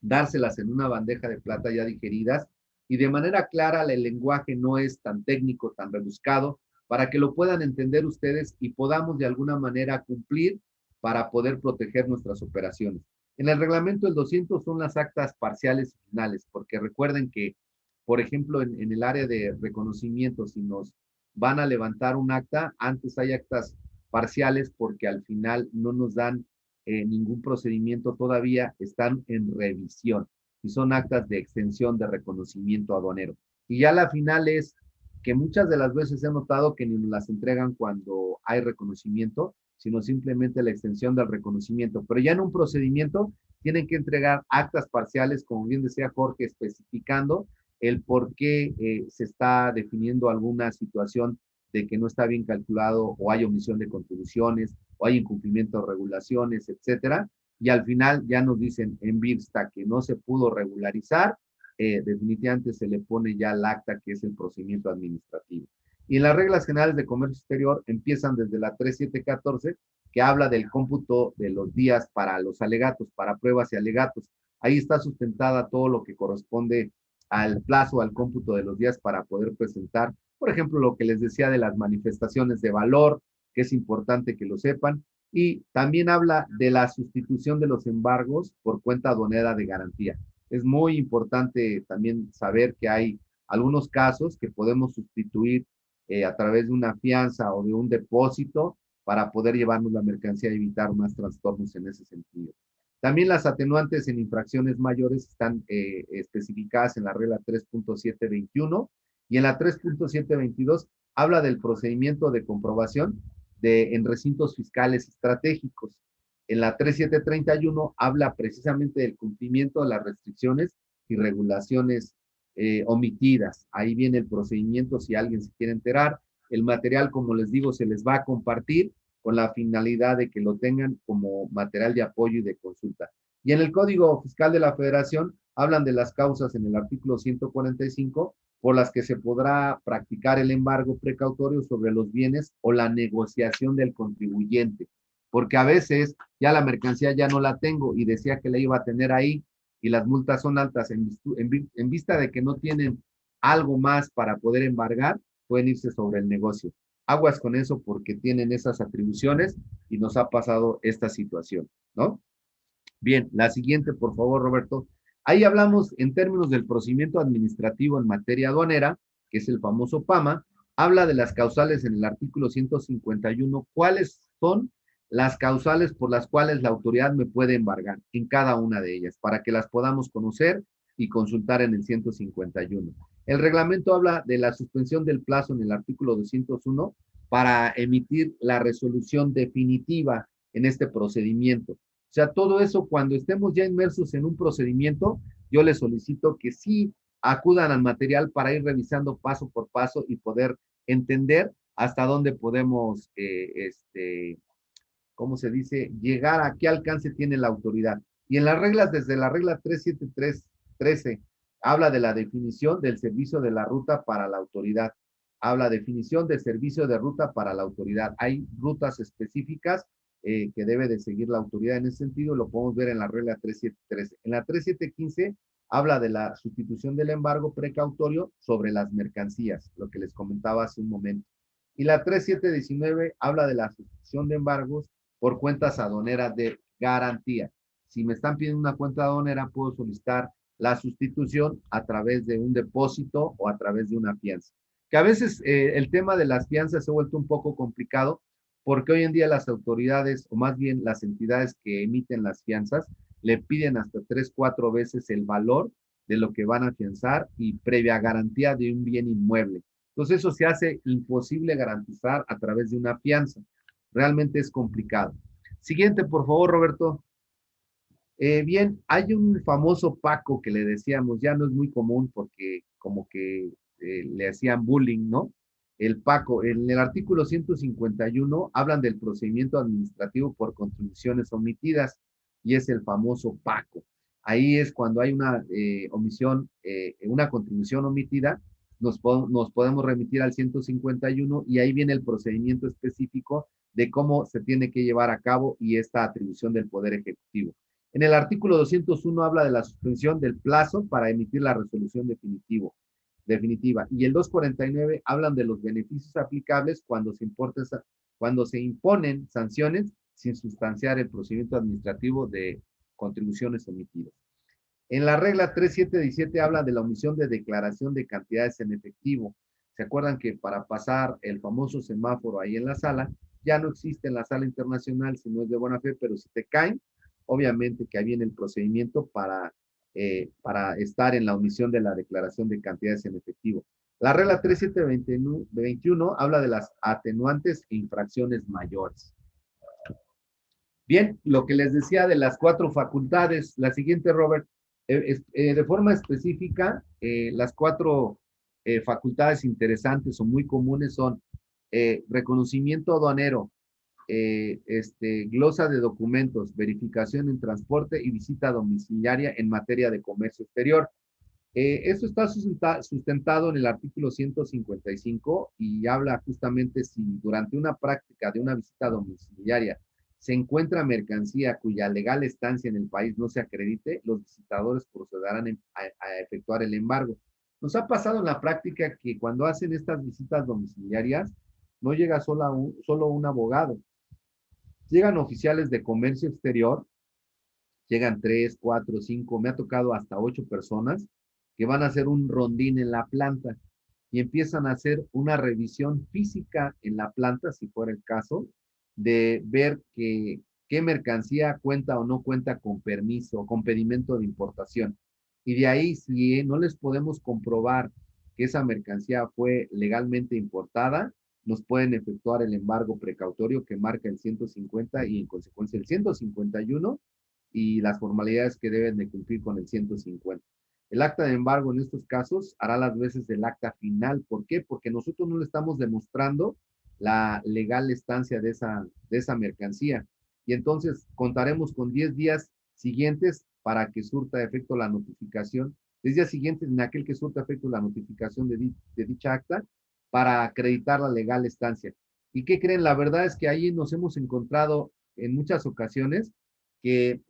dárselas en una bandeja de plata ya digeridas y de manera clara el lenguaje no es tan técnico, tan rebuscado, para que lo puedan entender ustedes y podamos de alguna manera cumplir para poder proteger nuestras operaciones. En el reglamento el 200 son las actas parciales y finales, porque recuerden que, por ejemplo, en el área de reconocimiento, si nos van a levantar un acta, antes hay actas parciales porque al final no nos dan ningún procedimiento todavía, están en revisión y son actas de extensión de reconocimiento aduanero. Y ya la final es que muchas de las veces he notado que ni nos las entregan cuando hay reconocimiento, sino simplemente la extensión del reconocimiento. Pero ya en un procedimiento tienen que entregar actas parciales, como bien decía Jorge, especificando el por qué se está definiendo alguna situación de que no está bien calculado o hay omisión de contribuciones o hay incumplimiento de regulaciones, etcétera. Y al final ya nos dicen en vista que no se pudo regularizar, definitivamente se le pone ya el acta que es el procedimiento administrativo. Y en las reglas generales de comercio exterior empiezan desde la 3714, que habla del cómputo de los días para los alegatos, para pruebas y alegatos. Ahí está sustentada todo lo que corresponde al plazo, al cómputo de los días para poder presentar, por ejemplo, lo que les decía de las manifestaciones de valor, que es importante que lo sepan, y también habla de la sustitución de los embargos por cuenta aduanera de garantía. Es muy importante también saber que hay algunos casos que podemos sustituir a través de una fianza o de un depósito para poder llevarnos la mercancía y evitar más trastornos en ese sentido. También las atenuantes en infracciones mayores están especificadas en la regla 3.721 y en la 3.722 habla del procedimiento de comprobación en recintos fiscales estratégicos. En la 3731 habla precisamente del cumplimiento de las restricciones y regulaciones omitidas. Ahí viene el procedimiento si alguien se quiere enterar. El material, como les digo, se les va a compartir con la finalidad de que lo tengan como material de apoyo y de consulta. Y en el Código Fiscal de la Federación hablan de las causas en el artículo 145 por las que se podrá practicar el embargo precautorio sobre los bienes o la negociación del contribuyente. Porque a veces ya la mercancía ya no la tengo y decía que la iba a tener ahí y las multas son altas en vista de que no tienen algo más para poder embargar, pueden irse sobre el negocio. Aguas con eso porque tienen esas atribuciones y nos ha pasado esta situación, ¿no? Bien, la siguiente, por favor, Roberto. Ahí hablamos en términos del procedimiento administrativo en materia aduanera, que es el famoso PAMA, habla de las causales en el artículo 151. ¿Cuáles son las causales por las cuales la autoridad me puede embargar en cada una de ellas, para que las podamos conocer y consultar en el 151? El reglamento habla de la suspensión del plazo en el artículo 201 para emitir la resolución definitiva en este procedimiento. O sea, todo eso, cuando estemos ya inmersos en un procedimiento, yo les solicito que sí acudan al material para ir revisando paso por paso y poder entender hasta dónde podemos, ¿cómo se dice?, llegar a qué alcance tiene la autoridad. Y en las reglas, desde la regla 37313, habla de la definición del servicio de la ruta para la autoridad. Habla definición de servicio de ruta para la autoridad. Hay rutas específicas que debe de seguir la autoridad en ese sentido, lo podemos ver en la regla 3713. En la 3715 habla de la sustitución del embargo precautorio sobre las mercancías, lo que les comentaba hace un momento. Y la 3719 habla de la sustitución de embargos por cuentas aduaneras de garantía. Si me están pidiendo una cuenta aduanera, puedo solicitar la sustitución a través de un depósito o a través de una fianza. Que a veces el tema de las fianzas se ha vuelto un poco complicado porque hoy en día las autoridades, o más bien las entidades que emiten las fianzas, le piden hasta 3, 4 veces el valor de lo que van a afianzar y previa garantía de un bien inmueble. Entonces eso se hace imposible garantizar a través de una fianza. Realmente es complicado. Siguiente, por favor, Roberto. Bien, hay un famoso Paco que le decíamos, ya no es muy común porque como que le hacían bullying, ¿no? El Paco, en el artículo 151 hablan del procedimiento administrativo por contribuciones omitidas y es el famoso Paco. Ahí es cuando hay una omisión, una contribución omitida, nos podemos remitir al 151 y ahí viene el procedimiento específico de cómo se tiene que llevar a cabo y esta atribución del Poder Ejecutivo. En el artículo 201 habla de la suspensión del plazo para emitir la resolución definitiva. Y el 249 hablan de los beneficios aplicables cuando se imponen sanciones sin sustanciar el procedimiento administrativo de contribuciones omitidas. En la regla 3717 habla de la omisión de declaración de cantidades en efectivo. ¿Se acuerdan que para pasar el famoso semáforo ahí en la sala, ya no existe en la sala internacional si no es de buena fe, pero si te caen, obviamente que ahí viene el procedimiento para estar en la omisión de la declaración de cantidades en efectivo. La regla 3721 habla de las atenuantes e infracciones mayores. Bien, lo que les decía de las 4 facultades, la siguiente, Robert, de forma específica, las 4 facultades interesantes o muy comunes son reconocimiento aduanero, glosa de documentos, verificación en transporte y visita domiciliaria en materia de comercio exterior. Esto está sustentado en el artículo 155 y habla justamente si durante una práctica de una visita domiciliaria se encuentra mercancía cuya legal estancia en el país no se acredite, los visitadores procederán a efectuar el embargo. Nos ha pasado en la práctica que cuando hacen estas visitas domiciliarias no llega solo un abogado, llegan oficiales de comercio exterior, llegan 3, 4, 5, me ha tocado hasta 8 personas que van a hacer un rondín en la planta y empiezan a hacer una revisión física en la planta, si fuera el caso, de ver qué mercancía cuenta o no cuenta con permiso, con pedimento de importación. Y de ahí, si no les podemos comprobar que esa mercancía fue legalmente importada, nos pueden efectuar el embargo precautorio que marca el 150 y en consecuencia el 151 y las formalidades que deben de cumplir con el 150. El acta de embargo en estos casos hará las veces del acta final. ¿Por qué? Porque nosotros no le estamos demostrando la legal estancia de esa mercancía. Y entonces contaremos con 10 días siguientes para que surta efecto la notificación, 10 días siguientes en aquel que surta efecto la notificación de dicha acta para acreditar la legal estancia. ¿Y qué creen? La verdad es que ahí nos hemos encontrado en muchas ocasiones que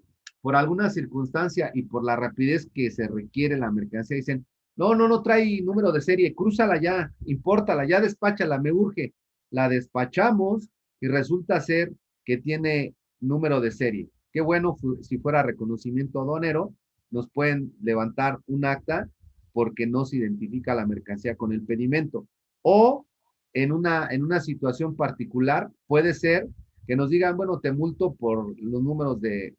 por alguna circunstancia y por la rapidez que se requiere la mercancía, dicen, no trae número de serie, crúzala ya, impórtala, ya despáchala, me urge. La despachamos y resulta ser que tiene número de serie. Qué bueno si fuera reconocimiento aduanero, nos pueden levantar un acta porque no se identifica la mercancía con el pedimento. O en una situación particular puede ser que nos digan, bueno, te multo por los números de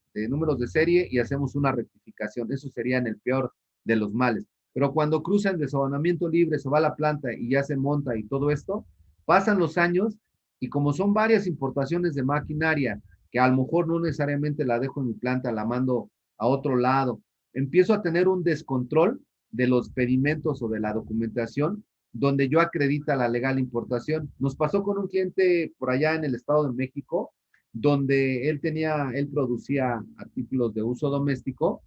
serie y hacemos una rectificación. Eso sería en el peor de los males. Pero cuando cruzan de sabanamiento libre, se va a la planta y ya se monta y todo esto, pasan los años y como son varias importaciones de maquinaria, que a lo mejor no necesariamente la dejo en mi planta, la mando a otro lado, empiezo a tener un descontrol de los pedimentos o de la documentación donde yo acredita la legal importación. Nos pasó con un cliente por allá en el Estado de México, donde él producía artículos de uso doméstico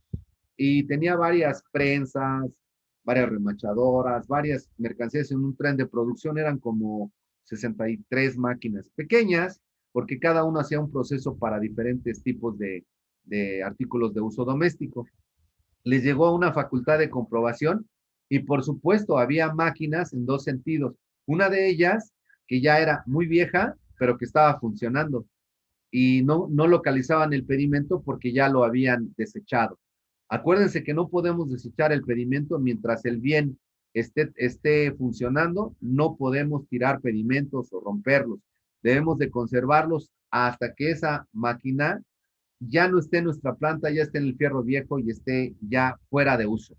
y tenía varias prensas, varias remachadoras, varias mercancías en un tren de producción, eran como 63 máquinas pequeñas, porque cada uno hacía un proceso para diferentes tipos de artículos de uso doméstico. les llegó una facultad de comprobación y por supuesto había máquinas en dos sentidos. Una de ellas que ya era muy vieja, pero que estaba funcionando y no localizaban el pedimento porque ya lo habían desechado. Acuérdense que no podemos desechar el pedimento mientras el bien esté funcionando, no podemos tirar pedimentos o romperlos. Debemos de conservarlos hasta que esa máquina ya no esté en nuestra planta, ya esté en el fierro viejo y esté ya fuera de uso.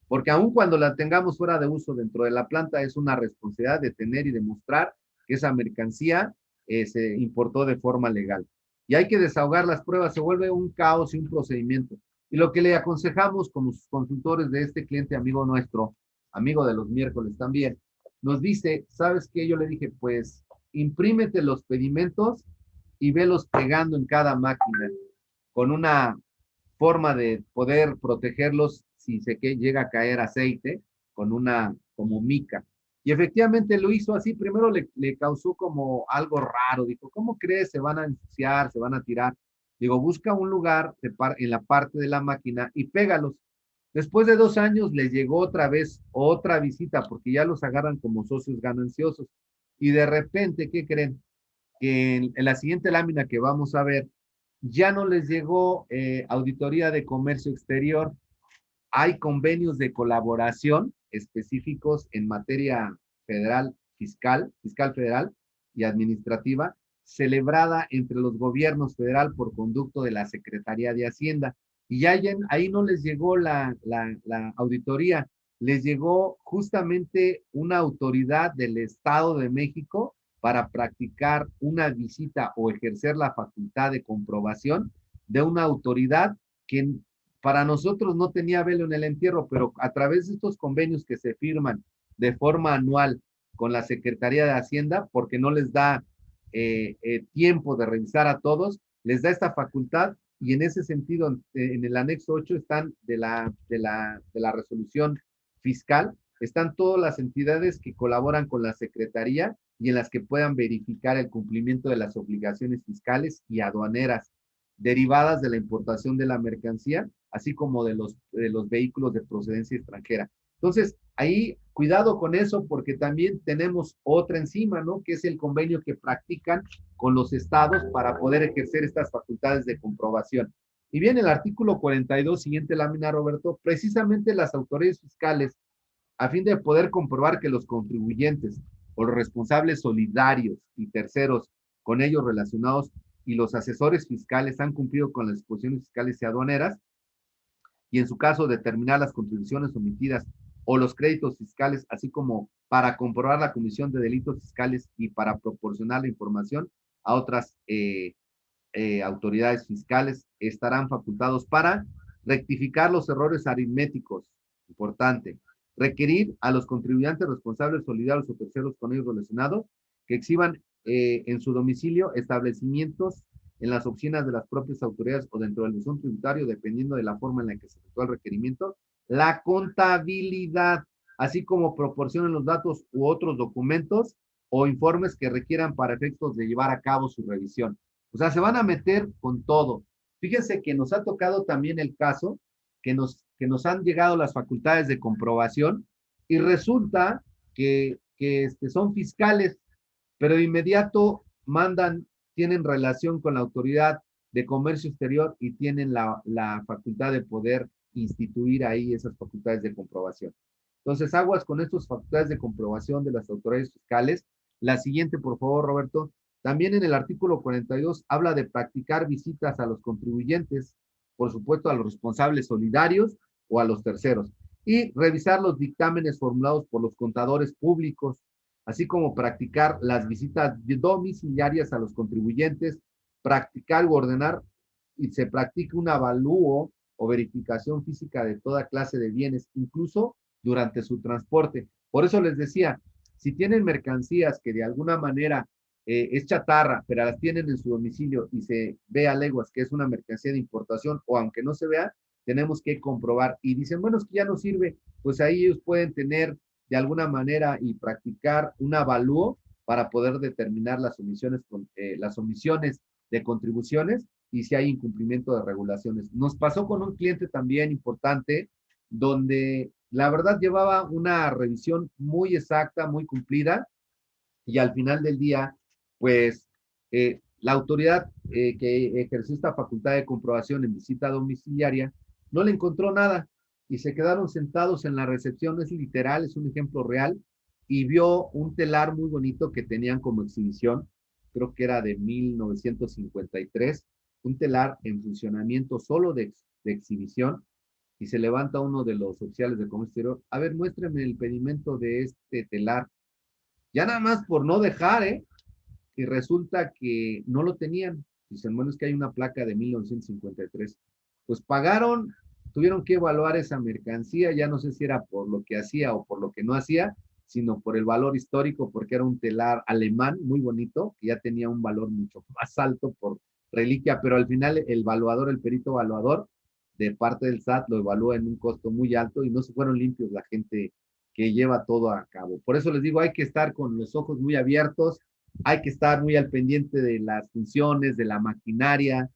Porque aun cuando la tengamos fuera de uso dentro de la planta, es una responsabilidad de tener y demostrar que esa mercancía se importó de forma legal. Y hay que desahogar las pruebas, se vuelve un caos y un procedimiento. Y lo que le aconsejamos como consultores de este cliente amigo nuestro, amigo de los miércoles también, nos dice, ¿sabes qué? Yo le dije, pues imprímete los pedimentos y velos pegando en cada máquina con una forma de poder protegerlos si se que llega a caer aceite con una como mica. Y efectivamente lo hizo así, primero le causó como algo raro, dijo, ¿cómo crees? Se van a ensuciar, se van a tirar. Digo, busca un lugar en la parte de la máquina y pégalos. Después de 2 años les llegó otra vez otra visita porque ya los agarran como socios gananciosos. Y de repente, ¿qué creen? Que en la siguiente lámina que vamos a ver, ya no les llegó auditoría de comercio exterior, hay convenios de colaboración específicos en materia federal, fiscal federal y administrativa, celebrada entre los gobiernos federal por conducto de la Secretaría de Hacienda. Y ya ahí no les llegó la auditoría, les llegó justamente una autoridad del Estado de México para practicar una visita o ejercer la facultad de comprobación de una autoridad que para nosotros no tenía velo en el entierro, pero a través de estos convenios que se firman de forma anual con la Secretaría de Hacienda, porque no les da tiempo de revisar a todos, les da esta facultad y en ese sentido, en el anexo 8 están de la resolución fiscal, están todas las entidades que colaboran con la Secretaría y en las que puedan verificar el cumplimiento de las obligaciones fiscales y aduaneras derivadas de la importación de la mercancía, así como de los vehículos de procedencia extranjera. Entonces, ahí cuidado con eso porque también tenemos otra encima, ¿no? Que es el convenio que practican con los estados para poder ejercer estas facultades de comprobación. Y bien, el artículo 42, siguiente lámina, Roberto, precisamente las autoridades fiscales, a fin de poder comprobar que los contribuyentes o los responsables solidarios y terceros con ellos relacionados y los asesores fiscales han cumplido con las disposiciones fiscales y aduaneras, y en su caso determinar las contribuciones omitidas o los créditos fiscales, así como para comprobar la comisión de delitos fiscales y para proporcionar la información a otras autoridades fiscales, estarán facultados para rectificar los errores aritméticos, importante, requerir a los contribuyentes responsables solidarios o terceros con ellos relacionados que exhiban en su domicilio establecimientos en las oficinas de las propias autoridades o dentro del buzón tributario, dependiendo de la forma en la que se efectúa el requerimiento, la contabilidad, así como proporcionen los datos u otros documentos o informes que requieran para efectos de llevar a cabo su revisión. O sea, se van a meter con todo. Fíjense que nos ha tocado también el caso que nos han llegado las facultades de comprobación y resulta que son fiscales, pero de inmediato tienen relación con la autoridad de comercio exterior y tienen la facultad de poder instituir ahí esas facultades de comprobación. Entonces, aguas con estas facultades de comprobación de las autoridades fiscales. La siguiente, por favor, Roberto. También en el artículo 42 habla de practicar visitas a los contribuyentes, por supuesto a los responsables solidarios o a los terceros, y revisar los dictámenes formulados por los contadores públicos, así como practicar las visitas domiciliarias a los contribuyentes, practicar o ordenar y se practica un avalúo o verificación física de toda clase de bienes, incluso durante su transporte. Por eso les decía, si tienen mercancías que de alguna manera es chatarra, pero las tienen en su domicilio y se ve a leguas que es una mercancía de importación, o aunque no se vea, tenemos que comprobar. Y dicen, bueno, es que ya no sirve, pues ahí ellos pueden tener de alguna manera y practicar un avalúo para poder determinar las omisiones de contribuciones y si hay incumplimiento de regulaciones. Nos pasó con un cliente también importante, donde la verdad llevaba una revisión muy exacta, muy cumplida, y al final del día, pues la autoridad que ejerció esta facultad de comprobación en visita domiciliaria no le encontró nada y se quedaron sentados en la recepción, es literal, es un ejemplo real, y vio un telar muy bonito que tenían como exhibición, creo que era de 1953, un telar en funcionamiento solo de exhibición, y se levanta uno de los oficiales de comercio exterior, a ver, muéstrame el pedimento de este telar, ya nada más por no dejar, y resulta que no lo tenían. Dicen, bueno, es que hay una placa de 1953. Pues pagaron, tuvieron que evaluar esa mercancía, ya no sé si era por lo que hacía o por lo que no hacía, sino por el valor histórico, porque era un telar alemán muy bonito, que ya tenía un valor mucho más alto por reliquia, pero al final el evaluador, el perito evaluador de parte del SAT lo evalúa en un costo muy alto y no se fueron limpios la gente que lleva todo a cabo. Por eso les digo, hay que estar con los ojos muy abiertos, hay que estar muy al pendiente de las funciones, de la maquinaria.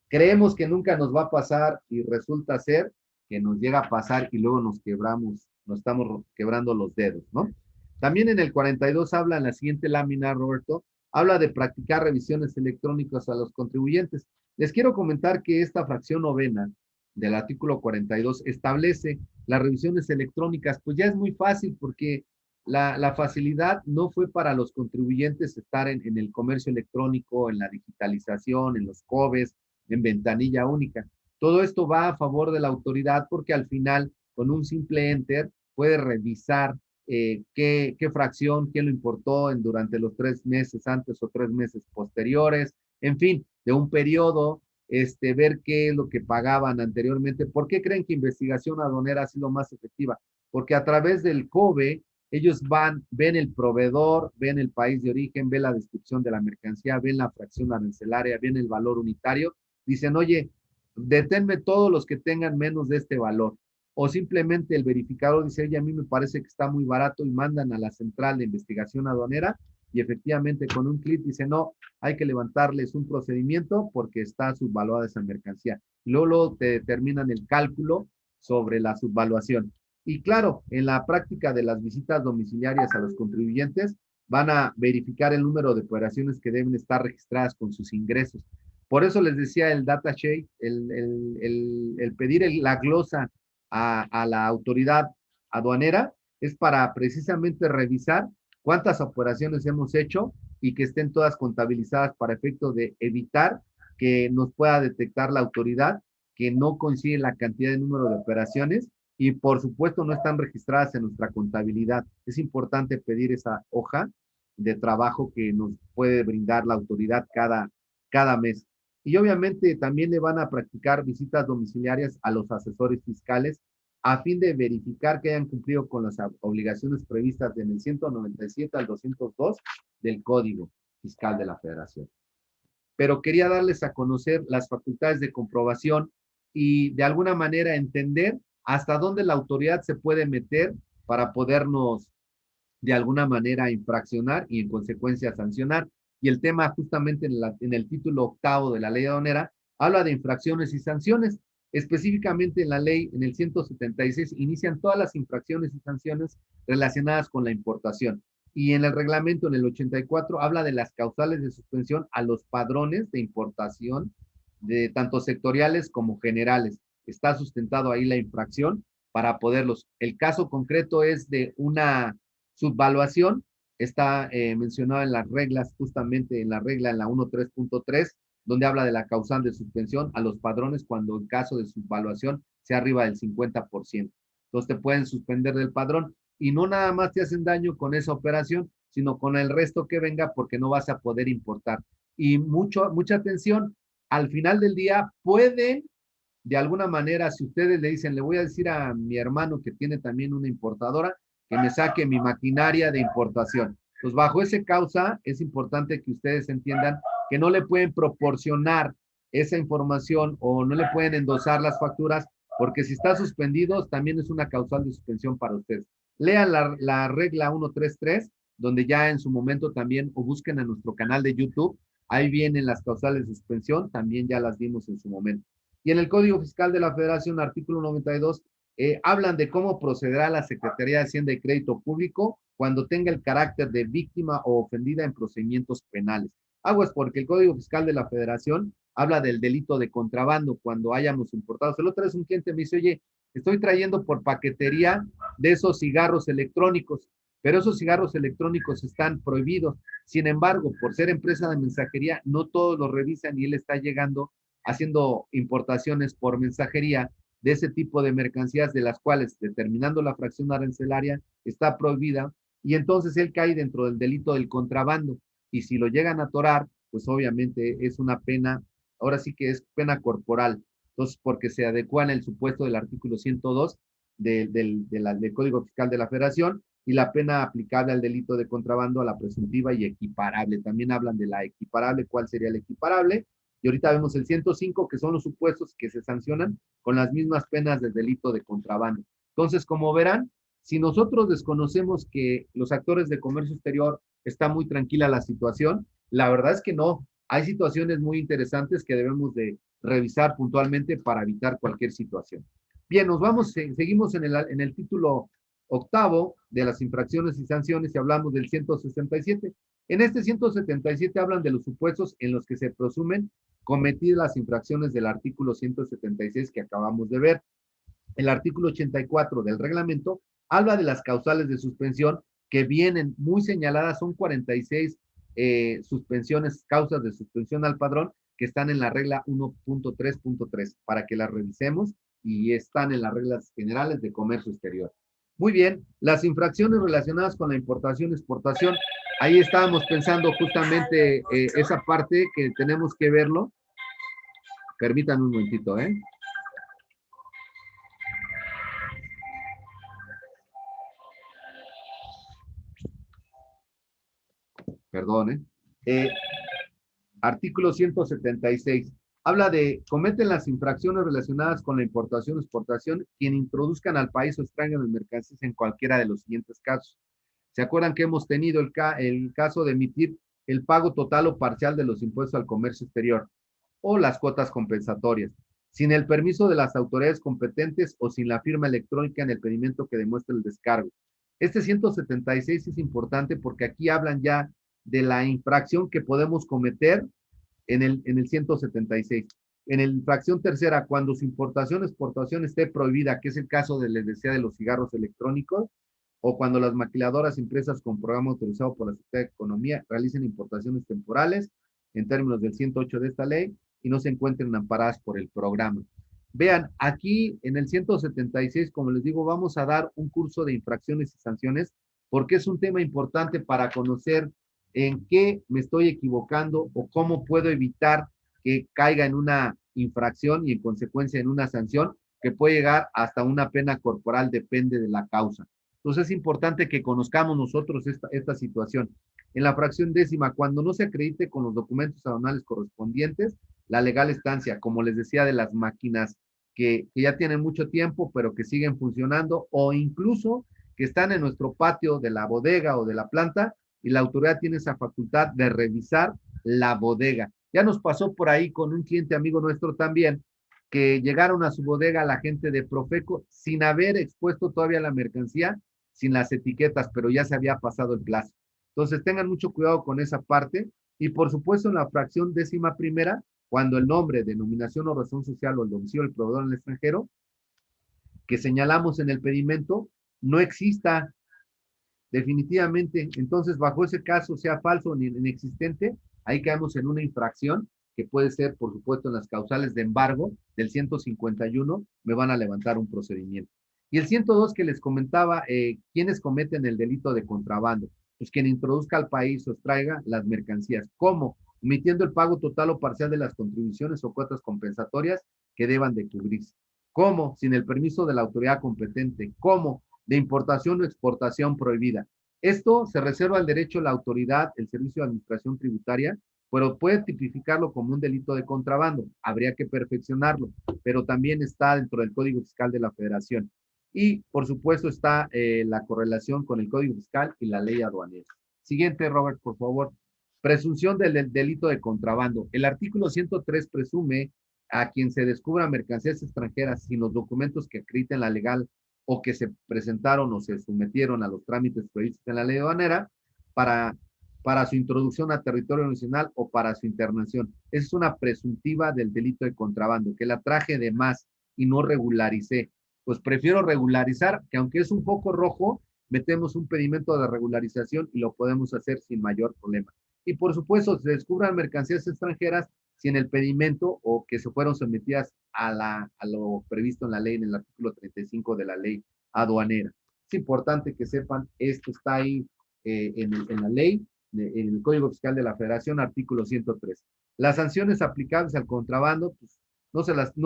Creemos que nunca nos va a pasar y resulta ser que nos llega a pasar y luego nos quebramos, nos estamos quebrando los dedos, ¿no? También en el 42 habla en la siguiente lámina, Roberto, habla de practicar revisiones electrónicas a los contribuyentes. Les quiero comentar que esta fracción novena del artículo 42 establece las revisiones electrónicas, pues ya es muy fácil porque la facilidad no fue para los contribuyentes estar en el comercio electrónico, en la digitalización, en los COBES, en ventanilla única. Todo esto va a favor de la autoridad porque al final, con un simple enter, puede revisar qué fracción, quién lo importó durante los 3 meses antes o 3 meses posteriores, en fin, de un periodo, ver qué es lo que pagaban anteriormente. ¿Por qué creen que investigación aduanera ha sido más efectiva? Porque a través del COBE, ellos ven el proveedor, ven el país de origen, ven la descripción de la mercancía, ven la fracción arancelaria, ven el valor unitario, dicen, oye, deténme todos los que tengan menos de este valor. O simplemente el verificador dice, oye, a mí me parece que está muy barato y mandan a la central de investigación aduanera y efectivamente con un clic dice, no, hay que levantarles un procedimiento porque está subvaluada esa mercancía. Luego te determinan el cálculo sobre la subvaluación. Y claro, en la práctica de las visitas domiciliarias a los contribuyentes, van a verificar el número de operaciones que deben estar registradas con sus ingresos. Por eso les decía el data sheet, el pedir la glosa a la autoridad aduanera, es para precisamente revisar cuántas operaciones hemos hecho y que estén todas contabilizadas para efecto de evitar que nos pueda detectar la autoridad que no coincide la cantidad de número de operaciones y por supuesto no están registradas en nuestra contabilidad. Es importante pedir esa hoja de trabajo que nos puede brindar la autoridad cada mes. Y obviamente también le van a practicar visitas domiciliarias a los asesores fiscales a fin de verificar que hayan cumplido con las obligaciones previstas en el 197 al 202 del Código Fiscal de la Federación. Pero quería darles a conocer las facultades de comprobación y de alguna manera entender hasta dónde la autoridad se puede meter para podernos de alguna manera infraccionar y en consecuencia sancionar. Y el tema justamente en el título octavo de la ley aduanera habla de infracciones y sanciones. Específicamente en la ley, en el 176, inician todas las infracciones y sanciones relacionadas con la importación. Y en el reglamento, en el 84, habla de las causales de suspensión a los padrones de importación, de tanto sectoriales como generales. Está sustentado ahí la infracción para poderlos. El caso concreto es de una subvaluación, está mencionado en las reglas, justamente en la regla en la 1.3.3, donde habla de la causal de suspensión a los padrones cuando en caso de subvaluación sea arriba del 50%. Entonces te pueden suspender del padrón y no nada más te hacen daño con esa operación, sino con el resto que venga porque no vas a poder importar. Y mucha atención, al final del día pueden, de alguna manera, si ustedes le dicen, le voy a decir a mi hermano que tiene también una importadora, que me saque mi maquinaria de importación. Pues bajo ese causa es importante que ustedes entiendan que no le pueden proporcionar esa información o no le pueden endosar las facturas porque si está suspendido también es una causal de suspensión para ustedes. Lean la regla 133, donde ya en su momento también o busquen en nuestro canal de YouTube Ahí vienen las causales de suspensión, también ya las dimos en su momento. Y en el Código Fiscal de la Federación, artículo 92, hablan de cómo procederá la Secretaría de Hacienda y Crédito Público cuando tenga el carácter de víctima o ofendida en procedimientos penales. Aguas porque el Código Fiscal de la Federación habla del delito de contrabando cuando hayamos importado. El otro vez un cliente me dice, oye, estoy trayendo por paquetería de esos cigarros electrónicos, pero esos cigarros electrónicos están prohibidos. Sin embargo, por ser empresa de mensajería, no todos los revisan y él está llegando haciendo importaciones por mensajería de ese tipo de mercancías de las cuales, determinando la fracción arancelaria, está prohibida y entonces él cae dentro del delito del contrabando. Y si lo llegan a atorar, pues obviamente es una pena, ahora sí que es pena corporal. Entonces, porque se adecua en el supuesto del artículo 102 del Código Fiscal de la Federación y la pena aplicable al delito de contrabando a la presuntiva y equiparable. También hablan de la equiparable, cuál sería el equiparable. Y ahorita vemos el 105, que son los supuestos que se sancionan con las mismas penas del delito de contrabando. Entonces, como verán, si nosotros desconocemos que los actores de comercio exterior está muy tranquila la situación, la verdad es que no. Hay situaciones muy interesantes que debemos de revisar puntualmente para evitar cualquier situación. Bien, nos vamos, seguimos en el título octavo de las infracciones y sanciones y hablamos del 167. En este 177 hablan de los supuestos en los que se presumen cometidas las infracciones del artículo 176 que acabamos de ver. El artículo 84 del reglamento habla de las causales de suspensión que vienen muy señaladas, son 46 suspensiones, causas de suspensión al padrón que están en la regla 1.3.3 para que las revisemos y están en las reglas generales de comercio exterior. Muy bien, las infracciones relacionadas con la importación y exportación, ahí estábamos pensando justamente esa parte que tenemos que verlo. Permítanme un momentito, ¿eh? Perdón, ¿eh? Artículo 176. Habla de cometen las infracciones relacionadas con la importación o exportación quien introduzcan al país o extraigan las mercancías en cualquiera de los siguientes casos. ¿Se acuerdan que hemos tenido el caso de emitir el pago total o parcial de los impuestos al comercio exterior o las cuotas compensatorias, sin el permiso de las autoridades competentes o sin la firma electrónica en el pedimento que demuestre el descargo? Este 176 es importante porque aquí hablan ya de la infracción que podemos cometer en el 176. En la infracción tercera, cuando su importación o exportación esté prohibida, que es el caso de, les decía, de los cigarros electrónicos, o cuando las maquiladoras impresas con programa autorizado por la Secretaría de Economía realicen importaciones temporales en términos del 108 de esta ley y no se encuentren amparadas por el programa. Vean, aquí en el 176, como les digo, vamos a dar un curso de infracciones y sanciones porque es un tema importante para conocer en qué me estoy equivocando o cómo puedo evitar que caiga en una infracción y en consecuencia en una sanción que puede llegar hasta una pena corporal, depende de la causa. Entonces es importante que conozcamos nosotros esta situación. En la fracción décima, cuando no se acredite con los documentos aduanales correspondientes, la legal estancia, como les decía, de las máquinas que ya tienen mucho tiempo, pero que siguen funcionando, o incluso que están en nuestro patio de la bodega o de la planta, y la autoridad tiene esa facultad de revisar la bodega. Ya nos pasó por ahí con un cliente amigo nuestro también, que llegaron a su bodega la gente de Profeco sin haber expuesto todavía la mercancía, sin las etiquetas, pero ya se había pasado el plazo. Entonces tengan mucho cuidado con esa parte y por supuesto en la fracción décima primera, cuando el nombre, denominación o razón social o el domicilio del proveedor en el extranjero que señalamos en el pedimento no exista definitivamente. Entonces, bajo ese caso, sea falso o inexistente, ahí caemos en una infracción que puede ser, por supuesto, en las causales de embargo del 151, me van a levantar un procedimiento. Y el 102 que les comentaba, ¿quiénes cometen el delito de contrabando? Pues quien introduzca al país o extraiga las mercancías. ¿Cómo? Omitiendo el pago total o parcial de las contribuciones o cuotas compensatorias que deban de cubrirse. ¿Cómo? Sin el permiso de la autoridad competente. ¿Cómo? De importación o exportación prohibida. Esto se reserva el derecho a la autoridad, el Servicio de Administración Tributaria, pero puede tipificarlo como un delito de contrabando. Habría que perfeccionarlo, pero también está dentro del Código Fiscal de la Federación. Y, por supuesto, está la correlación con el Código Fiscal y la ley aduanera. Siguiente, Robert, por favor. Presunción del delito de contrabando. El artículo 103 presume a quien se descubra mercancías extranjeras sin los documentos que acrediten la legal o que se presentaron o se sometieron a los trámites previstos en la ley aduanera para, para su introducción a territorio nacional o para su internación. Esa es una presuntiva del delito de contrabando, que la traje de más y no regularicé. Pues prefiero regularizar, que aunque es un poco rojo, metemos un pedimento de regularización y lo podemos hacer sin mayor problema. Y por supuesto, se descubran mercancías extranjeras sin el pedimento o que se fueron sometidas a lo previsto en la ley, en el artículo 35 de la ley aduanera. Es importante que sepan, esto está ahí en la ley, en el Código Fiscal de la Federación, artículo 103. Las sanciones aplicables al contrabando, pues no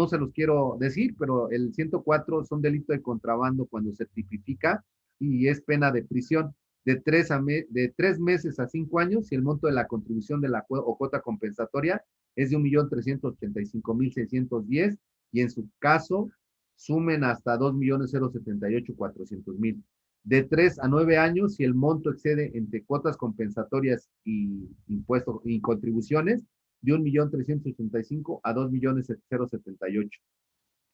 se los quiero decir, pero el 104 son delito de contrabando cuando se tipifica y es pena de prisión de 3 meses a 5 años y el monto de la contribución de la o cuota compensatoria es de 1.385.610 y en su caso sumen hasta 2.078.400.000. De 3 a 9 años, si el monto excede entre cuotas compensatorias y impuestos y contribuciones, de 1.385.000 a 2.078.000.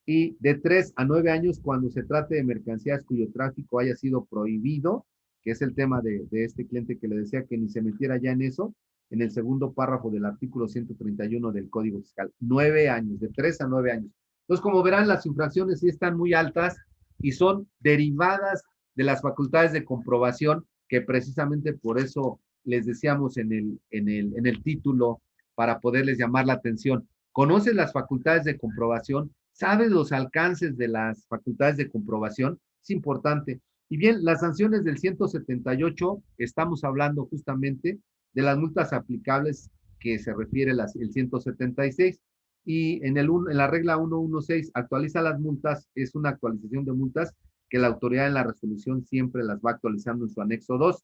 Y de 3 a 9 años cuando se trate de mercancías cuyo tráfico haya sido prohibido, que es el tema de este cliente que le decía que ni se metiera ya en eso, en el segundo párrafo del artículo 131 del Código Fiscal. 9 años, de 3 a 9 años. Entonces, como verán, las infracciones sí están muy altas y son derivadas de las facultades de comprobación, que precisamente por eso les decíamos en el título, para poderles llamar la atención. ¿Conoces las facultades de comprobación? ¿Sabes los alcances de las facultades de comprobación? Es importante. Y bien, las sanciones del 178, estamos hablando justamente de las multas aplicables que se refiere el 176. Y en la regla 116, actualiza las multas, es una actualización de multas que la autoridad en la resolución siempre las va actualizando en su anexo 2.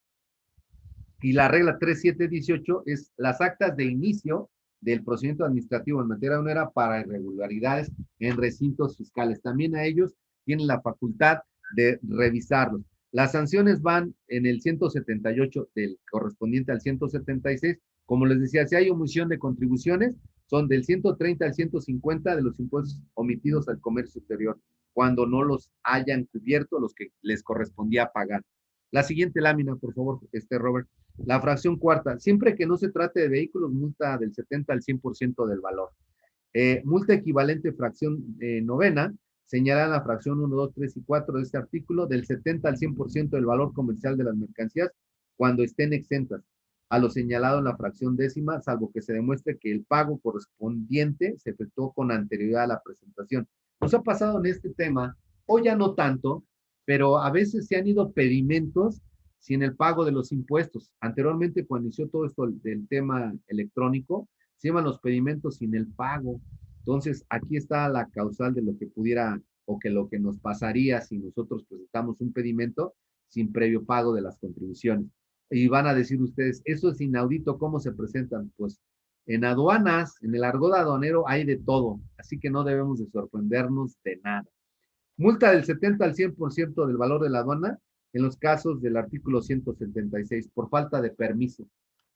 Y la regla 3718 es las actas de inicio del procedimiento administrativo en materia aduanera para irregularidades en recintos fiscales. También a ellos tienen la facultad de revisarlos. Las sanciones van en el 178 del correspondiente al 176. Como les decía, si hay omisión de contribuciones, son del 130 al 150 de los impuestos omitidos al comercio exterior, cuando no los hayan cubierto los que les correspondía pagar. La siguiente lámina, por favor, Robert. La fracción cuarta, siempre que no se trate de vehículos, multa del 70 al 100% del valor. Multa equivalente fracción novena, señala la fracción 1, 2, 3 y 4 de este artículo, del 70 al 100% del valor comercial de las mercancías cuando estén exentas a lo señalado en la fracción décima, salvo que se demuestre que el pago correspondiente se efectuó con anterioridad a la presentación. Nos ha pasado en este tema, o ya no tanto, pero a veces se han ido pedimentos sin el pago de los impuestos. Anteriormente, cuando inició todo esto del tema electrónico, se iban los pedimentos sin el pago. Entonces, aquí está la causal de lo que pudiera o que lo que nos pasaría si nosotros presentamos un pedimento sin previo pago de las contribuciones. Y van a decir ustedes, eso es inaudito, ¿cómo se presentan? Pues en aduanas, en el argot aduanero hay de todo, así que no debemos de sorprendernos de nada. Multa del 70 al 100% del valor de la aduana en los casos del artículo 176 por falta de permiso.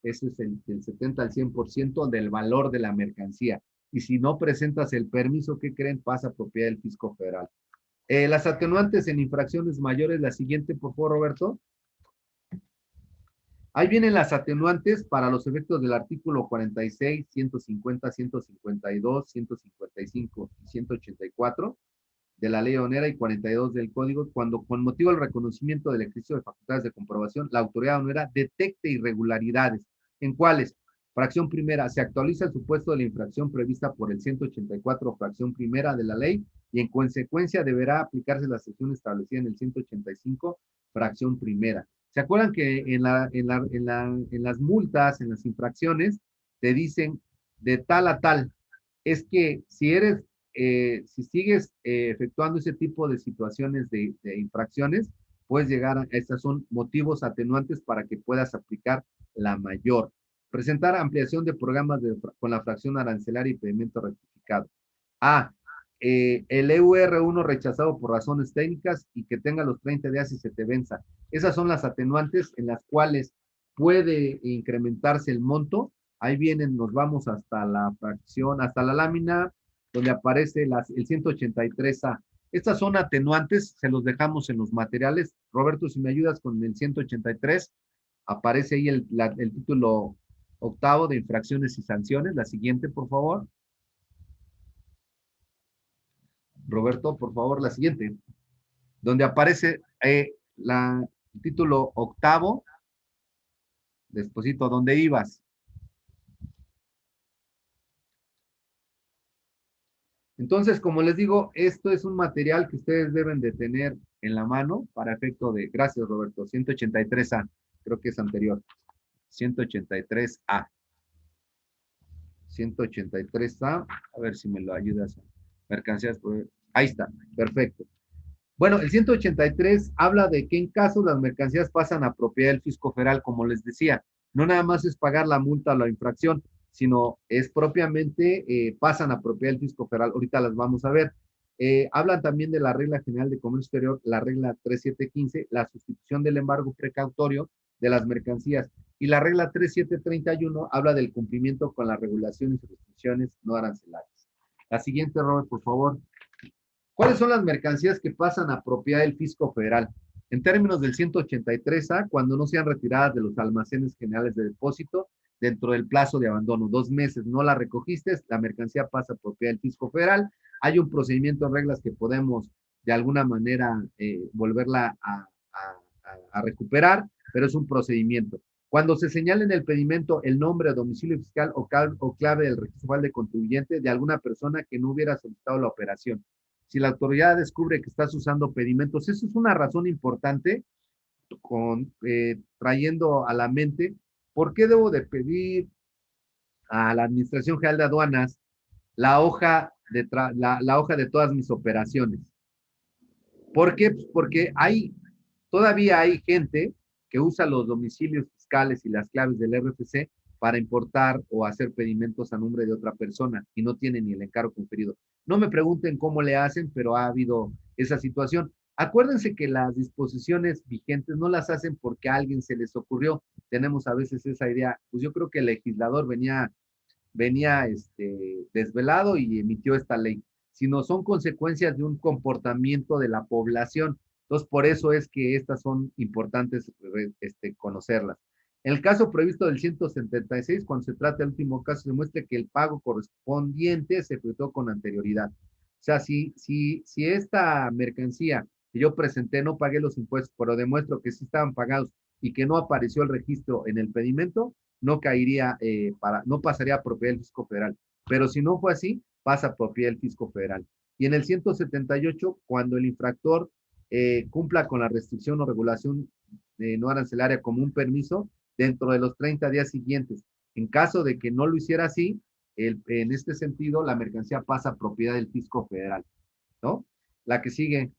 Eso es el 70 al 100% del valor de la mercancía. Y si no presentas el permiso, ¿qué creen? Pasa a propiedad del fisco federal. Las atenuantes en infracciones mayores, la siguiente, por favor, Roberto. Ahí vienen las atenuantes para los efectos del artículo 46, 150, 152, 155 y 184 de la ley aduanera y 42 del código, cuando con motivo del reconocimiento del ejercicio de facultades de comprobación, la autoridad aduanera detecte irregularidades. ¿En cuáles? Fracción primera, se actualiza el supuesto de la infracción prevista por el 184, fracción primera de la ley, y en consecuencia deberá aplicarse la sección establecida en el 185, fracción primera. ¿Se acuerdan que en las multas, en las infracciones, te dicen de tal a tal? Es que si sigues efectuando ese tipo de situaciones de infracciones, puedes llegar a, estas son motivos atenuantes para que puedas aplicar la mayor. Presentar ampliación de programas con la fracción arancelaria y pedimento rectificado. A, el EUR1 rechazado por razones técnicas y que tenga los 30 días y se te venza. Esas son las atenuantes en las cuales puede incrementarse el monto. Ahí vienen, nos vamos hasta la fracción, hasta la lámina donde aparece el 183A. Estas son atenuantes, se los dejamos en los materiales. Roberto, si me ayudas con el 183, aparece ahí el título octavo de infracciones y sanciones. La siguiente, por favor. Roberto, por favor, la siguiente. Donde aparece el título octavo, despuésito, ¿dónde ibas? Entonces, como les digo, esto es un material que ustedes deben de tener en la mano para efecto de, gracias Roberto, 183A, creo que es anterior, 183A, 183A, a ver si me lo ayudas. Mercancías, ahí está, perfecto. Bueno, el 183 habla de que en caso las mercancías pasan a propiedad del fisco federal, como les decía, no nada más es pagar la multa o la infracción, sino es propiamente pasan a propiedad del fisco federal. Ahorita las vamos a ver. Hablan también de la regla general de comercio exterior, la regla 3715, la sustitución del embargo precautorio de las mercancías. Y la regla 3731 habla del cumplimiento con las regulaciones y restricciones no arancelarias. La siguiente, Robert, por favor. ¿Cuáles son las mercancías que pasan a propiedad del fisco federal? En términos del 183A, cuando no sean retiradas de los almacenes generales de depósito dentro del plazo de abandono, 2 meses, no la recogiste, la mercancía pasa a propiedad del fisco federal. Hay un procedimiento, reglas que podemos de alguna manera volverla a recuperar, pero es un procedimiento. Cuando se señale en el pedimento el nombre, domicilio fiscal o clave del registro fiscal de contribuyente de alguna persona que no hubiera solicitado la operación. Si la autoridad descubre que estás usando pedimentos, eso es una razón importante trayendo a la mente por qué debo de pedir a la Administración General de Aduanas la hoja la hoja de todas mis operaciones. ¿Por qué? Pues porque todavía hay gente que usa los domicilios fiscales y las claves del RFC para importar o hacer pedimentos a nombre de otra persona y no tiene ni el encargo conferido. No me pregunten cómo le hacen, pero ha habido esa situación. Acuérdense que las disposiciones vigentes no las hacen porque a alguien se les ocurrió. Tenemos a veces esa idea. Pues yo creo que el legislador venía desvelado y emitió esta ley, sino son consecuencias de un comportamiento de la población. Entonces, por eso es que estas son importantes conocerlas. En el caso previsto del 176, cuando se trata del último caso, se muestra que el pago correspondiente se efectuó con anterioridad. O sea, si esta mercancía que yo presenté no pagué los impuestos, pero demuestro que sí estaban pagados y que no apareció el registro en el pedimento, no caería, no pasaría a propiedad del fisco federal. Pero si no fue así, pasa a propiedad del fisco federal. Y en el 178, cuando el infractor cumpla con la restricción o regulación no arancelaria como un permiso, dentro de los 30 días siguientes. En caso de que no lo hiciera así, en este sentido, la mercancía pasa a propiedad del fisco federal, ¿no? La que sigue.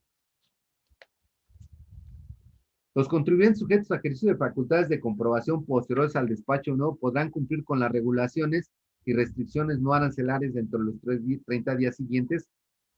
Los contribuyentes sujetos a ejercicio de facultades de comprobación posteriores al despacho no podrán cumplir con las regulaciones y restricciones no arancelarias dentro de los 30 días siguientes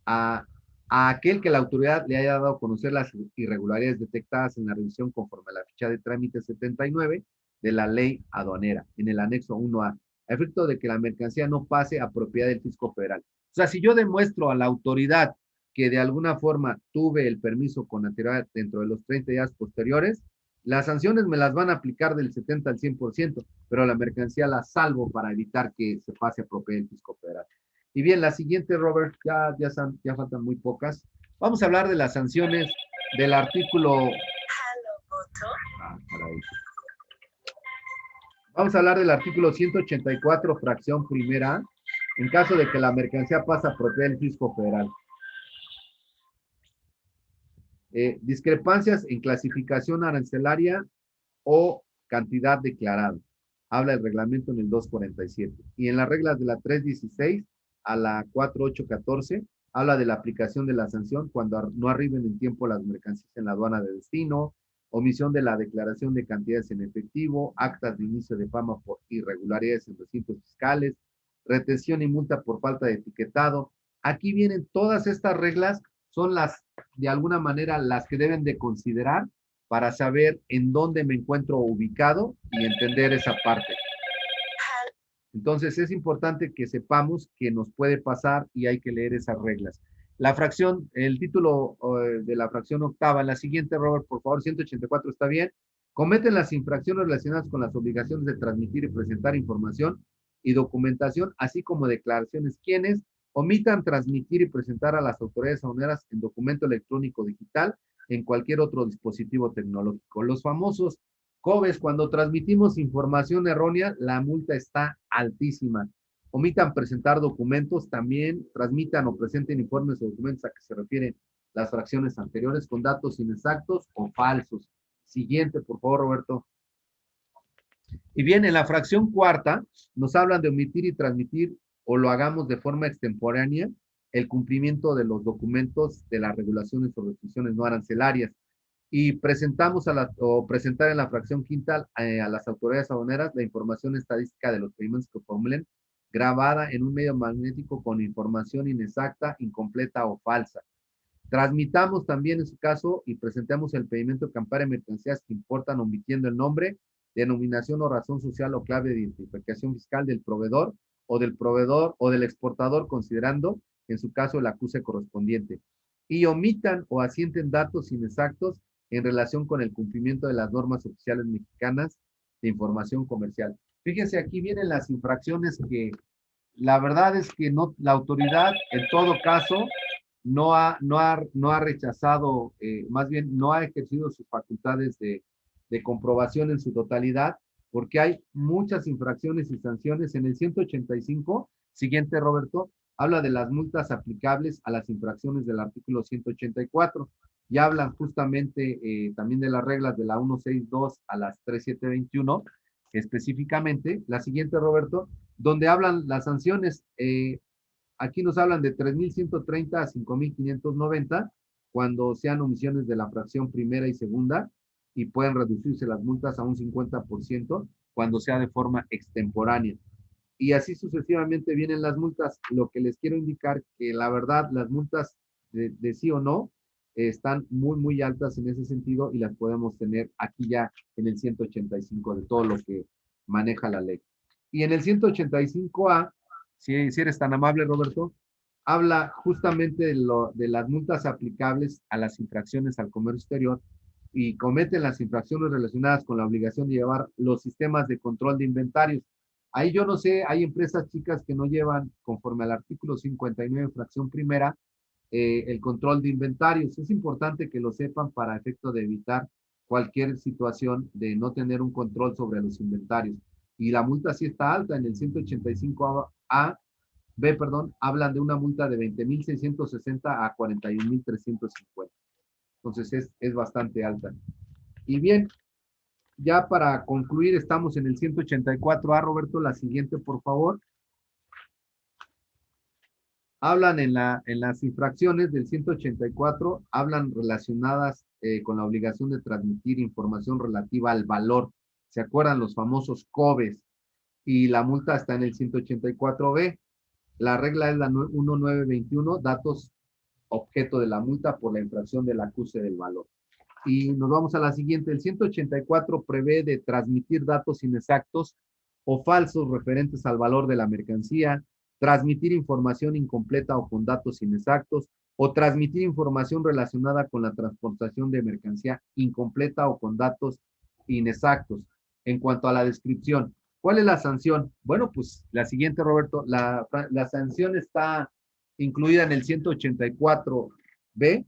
a aquel que la autoridad le haya dado a conocer las irregularidades detectadas en la revisión conforme a la ficha de trámite 79 de la ley aduanera, en el anexo 1A, a efecto de que la mercancía no pase a propiedad del fisco federal. O sea, si yo demuestro a la autoridad que de alguna forma tuve el permiso con anterioridad dentro de los 30 días posteriores, las sanciones me las van a aplicar del 70 al 100%, pero la mercancía la salvo para evitar que se pase a propiedad del fisco federal. Y bien, la siguiente, Robert, ya faltan muy pocas. Vamos a hablar de las sanciones del artículo. Vamos a hablar del artículo 184, fracción primera, en caso de que la mercancía pase a propiedad del fisco federal. Discrepancias en clasificación arancelaria o cantidad declarada. Habla el reglamento en el 247. Y en las reglas de la 316 a la 4814 habla de la aplicación de la sanción cuando no arriben en tiempo las mercancías en la aduana de destino, omisión de la declaración de cantidades en efectivo, actas de inicio de fama por irregularidades en recintos fiscales, retención y multa por falta de etiquetado. Aquí vienen todas estas reglas, son de alguna manera, las que deben de considerar para saber en dónde me encuentro ubicado y entender esa parte. Entonces es importante que sepamos que nos puede pasar y hay que leer esas reglas. La fracción, el título de la fracción octava, en la siguiente, Robert, por favor, 184, ¿está bien? Cometen las infracciones relacionadas con las obligaciones de transmitir y presentar información y documentación, así como declaraciones, quienes omitan transmitir y presentar a las autoridades aduaneras en documento electrónico digital en cualquier otro dispositivo tecnológico. Los famosos COBES, cuando transmitimos información errónea, la multa está altísima. Omitan presentar documentos, también transmitan o presenten informes o documentos a que se refieren las fracciones anteriores con datos inexactos o falsos. Siguiente, por favor, Roberto. Y bien, en la fracción cuarta nos hablan de omitir y transmitir o lo hagamos de forma extemporánea el cumplimiento de los documentos de las regulaciones o restricciones no arancelarias. Y presentamos o presentar en la fracción quinta a las autoridades aduaneras la información estadística de los pedimentos que formulen grabada en un medio magnético con información inexacta, incompleta o falsa. Transmitamos también en su caso y presentamos el pedimento que ampare mercancías que importan omitiendo el nombre, denominación o razón social o clave de identificación fiscal del proveedor o del exportador, considerando en su caso el acuse correspondiente. Y omitan o asienten datos inexactos en relación con el cumplimiento de las normas oficiales mexicanas de información comercial. Fíjense, aquí vienen las infracciones que la verdad es que no, la autoridad en todo caso no ha rechazado, más bien no ha ejercido sus facultades de comprobación en su totalidad, porque hay muchas infracciones y sanciones. En el 185, siguiente, Roberto, habla de las multas aplicables a las infracciones del artículo 184 y hablan justamente también de las reglas de la 162 a las 3721, específicamente. La siguiente, Roberto, donde hablan las sanciones. Aquí nos hablan de 3,130 a 5,590 cuando sean omisiones de la fracción primera y segunda, y pueden reducirse las multas a un 50% cuando sea de forma extemporánea. Y así sucesivamente vienen las multas. Lo que les quiero indicar que la verdad las multas de sí o no están muy, muy altas en ese sentido y las podemos tener aquí ya en el 185 de todo lo que maneja la ley. Y en el 185A, si eres tan amable, Roberto, habla justamente de las multas aplicables a las infracciones al comercio exterior y cometen las infracciones relacionadas con la obligación de llevar los sistemas de control de inventarios. Ahí yo no sé, hay empresas chicas que no llevan, conforme al artículo 59, fracción primera, el control de inventarios. Es importante que lo sepan para efecto de evitar cualquier situación de no tener un control sobre los inventarios. Y la multa sí está alta, en el 185A, B, perdón, hablan de una multa de 20,660 a 41,350. Entonces es bastante alta. Y bien, ya para concluir, estamos en el 184A, Roberto, la siguiente, por favor. Hablan en las infracciones del 184, hablan relacionadas con la obligación de transmitir información relativa al valor. ¿Se acuerdan los famosos COBES? Y la multa está en el 184B. La regla es la 1921, datos objeto de la multa por la infracción del acuse del valor. Y nos vamos a la siguiente. El 184 prevé de transmitir datos inexactos o falsos referentes al valor de la mercancía, transmitir información incompleta o con datos inexactos, o transmitir información relacionada con la transportación de mercancía incompleta o con datos inexactos. En cuanto a la descripción, ¿cuál es la sanción? Bueno, pues la siguiente, Roberto, la sanción está incluida en el 184B,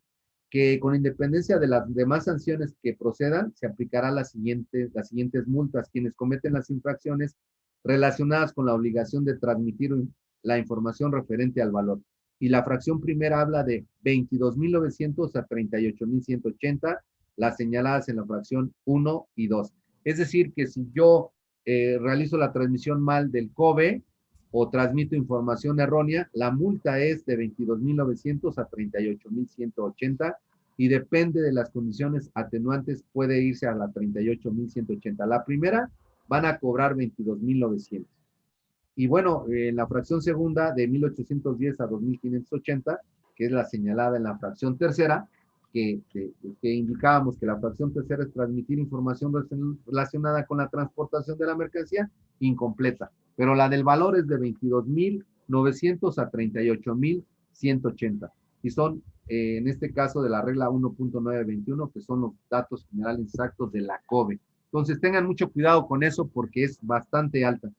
que con independencia de las demás sanciones que procedan, se aplicará las siguientes multas. Quienes cometen las infracciones relacionadas con la obligación de transmitir la información referente al valor. Y la fracción primera habla de 22,900 a 38,180, las señaladas en la fracción 1 y 2. Es decir, que si yo realizo la transmisión mal del COBE o transmito información errónea, la multa es de 22,900 a 38,180 y depende de las condiciones atenuantes, puede irse a la 38,180. La primera van a cobrar 22,900. Y bueno, en la fracción segunda de 1,810 a 2,580, que es la señalada en la fracción tercera, que indicábamos que la fracción tercera es transmitir información relacionada con la transportación de la mercancía, incompleta. Pero la del valor es de 22,900 a 38,180. Y son, en este caso, de la regla 1.921, que son los datos generales exactos de la COBE. Entonces, tengan mucho cuidado con eso porque es bastante alta.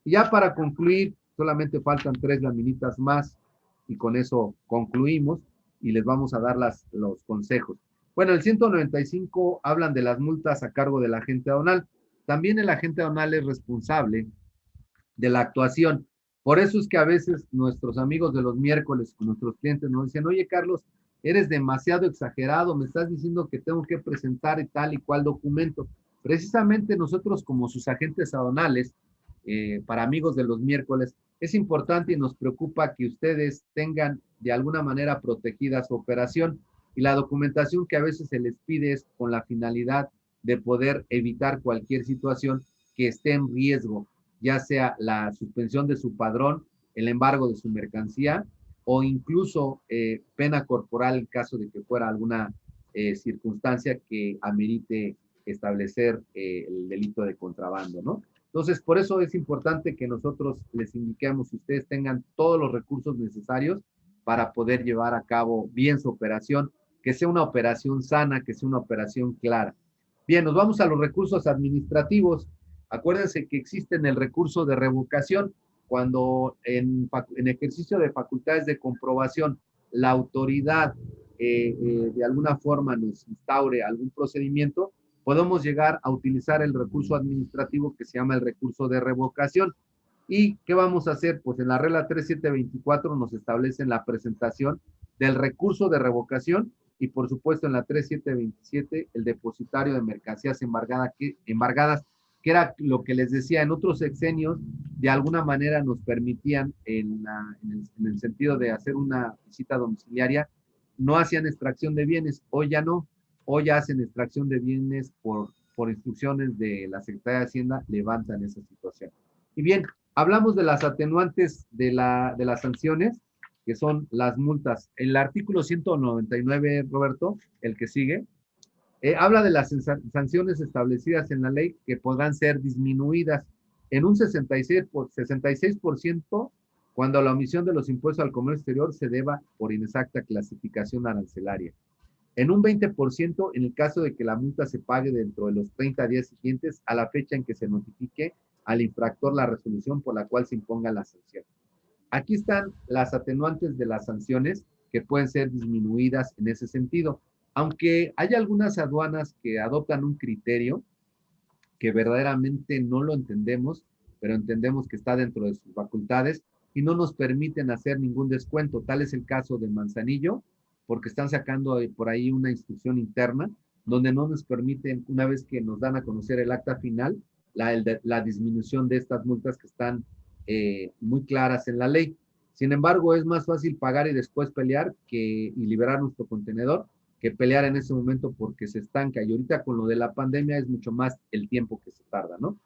Y ya para concluir, solamente faltan 3 laminitas más y con eso concluimos y les vamos a dar los consejos. Bueno, el 195 hablan de las multas a cargo del agente aduanal. También el agente aduanal es responsable de la actuación. Por eso es que a veces nuestros amigos de los miércoles, nuestros clientes nos dicen, oye Carlos, eres demasiado exagerado, me estás diciendo que tengo que presentar tal y cual documento. Precisamente nosotros como sus agentes aduanales, para amigos de los miércoles, es importante y nos preocupa que ustedes tengan de alguna manera protegida su operación y la documentación que a veces se les pide es con la finalidad de poder evitar cualquier situación que esté en riesgo, ya sea la suspensión de su padrón, el embargo de su mercancía o incluso pena corporal en caso de que fuera alguna circunstancia que amerite establecer el delito de contrabando, ¿no? Entonces, por eso es importante que nosotros les indiquemos que ustedes tengan todos los recursos necesarios para poder llevar a cabo bien su operación, que sea una operación sana, que sea una operación clara. Bien, nos vamos a los recursos administrativos. Acuérdense que existe el recurso de revocación cuando en ejercicio de facultades de comprobación la autoridad de alguna forma nos instaure algún procedimiento, podemos llegar a utilizar el recurso administrativo que se llama el recurso de revocación. ¿Y qué vamos a hacer? Pues en la regla 3724 nos establecen la presentación del recurso de revocación y por supuesto en la 3727 el depositario de mercancías embargadas, que era lo que les decía, en otros sexenios de alguna manera nos permitían en el sentido de hacer una visita domiciliaria, no hacían extracción de bienes, hoy ya no, hoy ya hacen extracción de bienes por instrucciones de la Secretaría de Hacienda, levantan esa situación. Y bien, hablamos de las atenuantes de las sanciones, que son las multas. El artículo 199, Roberto, el que sigue, habla de las sanciones establecidas en la ley que podrán ser disminuidas en un 66% cuando la omisión de los impuestos al comercio exterior se deba por inexacta clasificación arancelaria. En un 20% en el caso de que la multa se pague dentro de los 30 días siguientes a la fecha en que se notifique al infractor la resolución por la cual se imponga la sanción. Aquí están las atenuantes de las sanciones que pueden ser disminuidas en ese sentido. Aunque hay algunas aduanas que adoptan un criterio que verdaderamente no lo entendemos, pero entendemos que está dentro de sus facultades y no nos permiten hacer ningún descuento. Tal es el caso de Manzanillo, porque están sacando por ahí una instrucción interna donde no nos permiten, una vez que nos dan a conocer el acta final, la disminución de estas multas que están muy claras en la ley. Sin embargo, es más fácil pagar y después pelear y liberar nuestro contenedor que pelear en ese momento porque se estanca. Y ahorita con lo de la pandemia es mucho más el tiempo que se tarda, ¿no?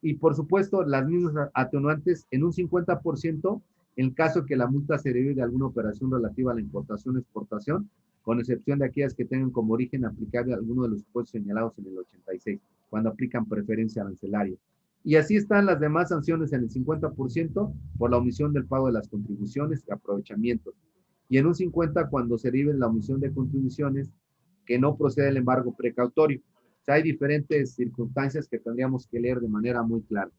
Y por supuesto, las mismas atenuantes en un 50% en caso que la multa se derive de alguna operación relativa a la importación o exportación, con excepción de aquellas que tengan como origen aplicable alguno de los supuestos señalados en el 86, cuando aplican preferencia arancelaria. Y así están las demás sanciones en el 50% por la omisión del pago de las contribuciones y aprovechamientos. Y en un 50% cuando se derive la omisión de contribuciones que no procede el embargo precautorio. O sea, hay diferentes circunstancias que tendríamos que leer de manera muy clara.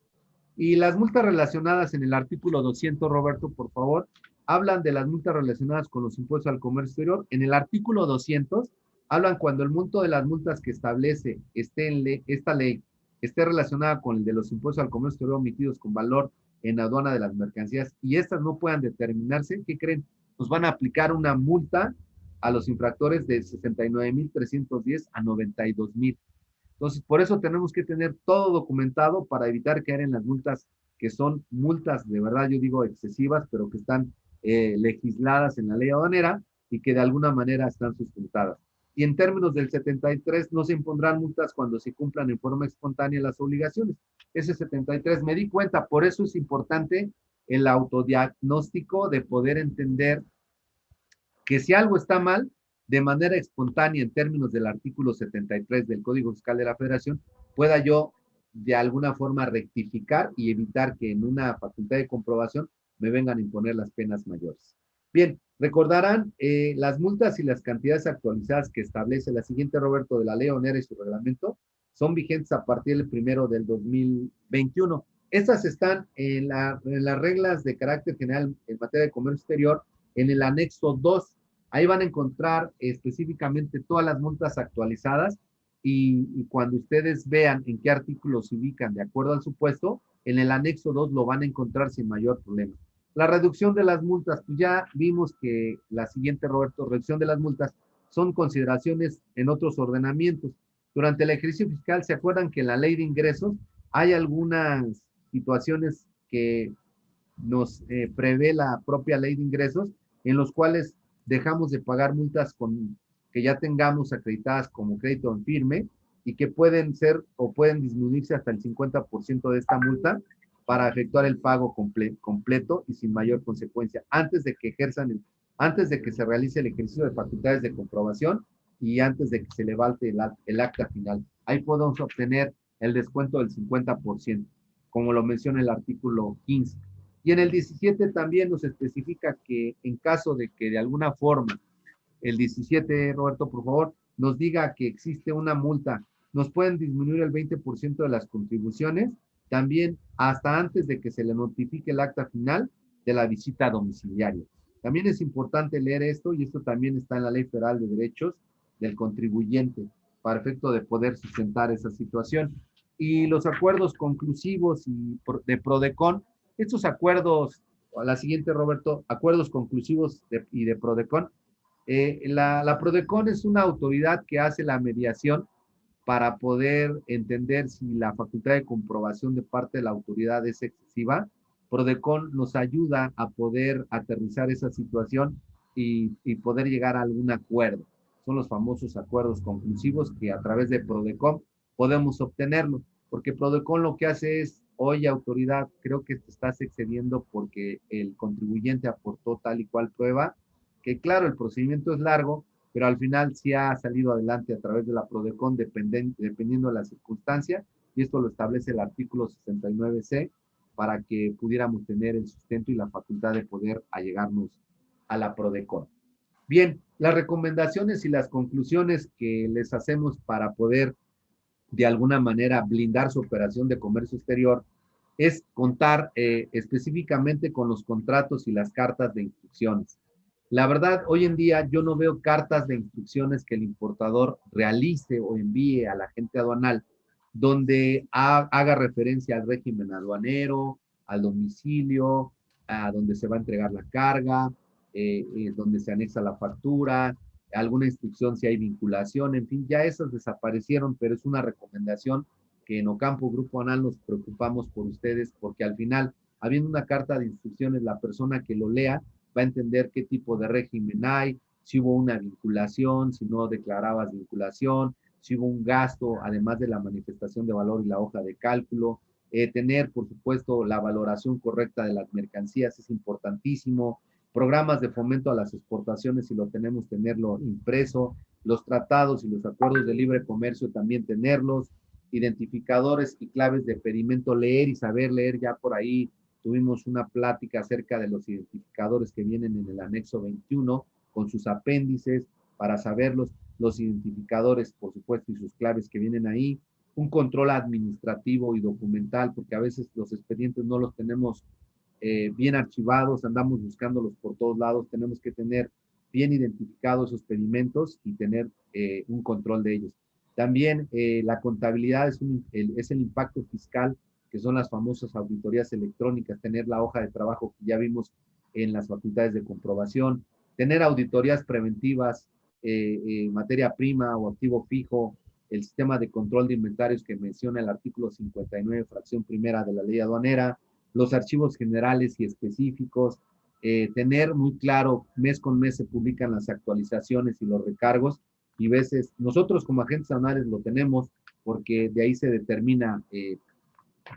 Y las multas relacionadas en el artículo 200, Roberto, por favor, hablan de las multas relacionadas con los impuestos al comercio exterior. En el artículo 200 hablan cuando el monto de las multas que establece esta ley esté relacionada con el de los impuestos al comercio exterior omitidos con valor en aduana de las mercancías y estas no puedan determinarse, ¿qué creen? Nos van a aplicar una multa a los infractores de 69,310 a 92,000. Entonces, por eso tenemos que tener todo documentado para evitar caer en las multas que son multas de verdad, yo digo, excesivas, pero que están legisladas en la ley aduanera y que de alguna manera están sustentadas. Y en términos del 73, no se impondrán multas cuando se cumplan en forma espontánea las obligaciones. Ese 73 me di cuenta, por eso es importante el autodiagnóstico de poder entender que si algo está mal, de manera espontánea en términos del artículo 73 del Código Fiscal de la Federación, pueda yo de alguna forma rectificar y evitar que en una facultad de comprobación me vengan a imponer las penas mayores. Bien, recordarán las multas y las cantidades actualizadas que establece la siguiente, Roberto, de la ley onera y su reglamento, son vigentes a partir del 1 del 2021. Estas están en las reglas de carácter general en materia de comercio exterior, en el anexo 2. Ahí van a encontrar específicamente todas las multas actualizadas y cuando ustedes vean en qué artículos se ubican de acuerdo al supuesto, en el anexo 2 lo van a encontrar sin mayor problema. La reducción de las multas, pues ya vimos que la siguiente, Roberto, reducción de las multas son consideraciones en otros ordenamientos. Durante el ejercicio fiscal, ¿se acuerdan que en la ley de ingresos hay algunas situaciones que nos prevé la propia ley de ingresos en los cuales dejamos de pagar multas que ya tengamos acreditadas como crédito en firme y que pueden ser o pueden disminuirse hasta el 50% de esta multa para efectuar el pago completo y sin mayor consecuencia, antes de que antes de que se realice el ejercicio de facultades de comprobación y antes de que se levante el acta final. Ahí podemos obtener el descuento del 50%, como lo menciona el artículo 15. Y en el 17 también nos especifica que en caso de que de alguna forma, el 17, Roberto, por favor, nos diga que existe una multa, nos pueden disminuir el 20% de las contribuciones, también hasta antes de que se le notifique el acta final de la visita domiciliaria. También es importante leer esto, y esto también está en la Ley Federal de Derechos del Contribuyente, para efecto de poder sustentar esa situación. Y los acuerdos conclusivos de PRODECON, estos acuerdos, a la siguiente, Roberto, acuerdos conclusivos y de PRODECON, la PRODECON es una autoridad que hace la mediación para poder entender si la facultad de comprobación de parte de la autoridad es excesiva. PRODECON nos ayuda a poder aterrizar esa situación y poder llegar a algún acuerdo. Son los famosos acuerdos conclusivos que a través de PRODECON podemos obtenerlo, porque PRODECON lo que hace es: oye, autoridad, creo que te estás excediendo porque el contribuyente aportó tal y cual prueba, que claro, el procedimiento es largo, pero al final sí ha salido adelante a través de la PRODECON dependiendo de la circunstancia, y esto lo establece el artículo 69C para que pudiéramos tener el sustento y la facultad de poder allegarnos a la PRODECON. Bien, las recomendaciones y las conclusiones que les hacemos para poder de alguna manera blindar su operación de comercio exterior es contar específicamente con los contratos y las cartas de instrucciones. La verdad, hoy en día yo no veo cartas de instrucciones que el importador realice o envíe a la agente aduanal donde haga referencia al régimen aduanero, al domicilio, a donde se va a entregar la carga, donde se anexa la factura, alguna instrucción si hay vinculación, en fin, ya esas desaparecieron, pero es una recomendación que en Ocampo Grupo Anal nos preocupamos por ustedes, porque al final, habiendo una carta de instrucciones, la persona que lo lea va a entender qué tipo de régimen hay, si hubo una vinculación, si no declarabas vinculación, si hubo un gasto, además de la manifestación de valor y la hoja de cálculo. Tener, por supuesto, la valoración correcta de las mercancías es importantísimo. Programas de fomento a las exportaciones, si lo tenemos, tenerlo impreso. Los tratados y los acuerdos de libre comercio también tenerlos. Identificadores y claves de pedimento, leer y saber leer. Ya por ahí tuvimos una plática acerca de los identificadores que vienen en el anexo 21 con sus apéndices para saberlos, los identificadores, por supuesto, y sus claves que vienen ahí, un control administrativo y documental, porque a veces los expedientes no los tenemos bien archivados, andamos buscándolos por todos lados, tenemos que tener bien identificados esos pedimentos y tener un control de ellos. También la contabilidad es el impacto fiscal, que son las famosas auditorías electrónicas, tener la hoja de trabajo que ya vimos en las facultades de comprobación, tener auditorías preventivas, materia prima o activo fijo, el sistema de control de inventarios que menciona el artículo 59, fracción primera de la ley aduanera, los archivos generales y específicos, tener muy claro, mes con mes se publican las actualizaciones y los recargos, y veces nosotros como agentes aduanales lo tenemos porque de ahí se determina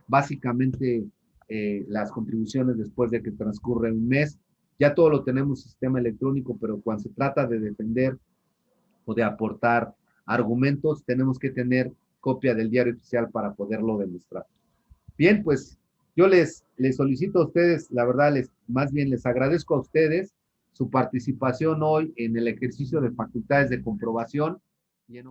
básicamente las contribuciones después de que transcurre un mes. Ya todo lo tenemos en sistema electrónico, pero cuando se trata de defender o de aportar argumentos, tenemos que tener copia del diario oficial para poderlo demostrar. Bien, pues yo les solicito a ustedes, la verdad, más bien les agradezco a ustedes su participación hoy en el ejercicio de facultades de comprobación y en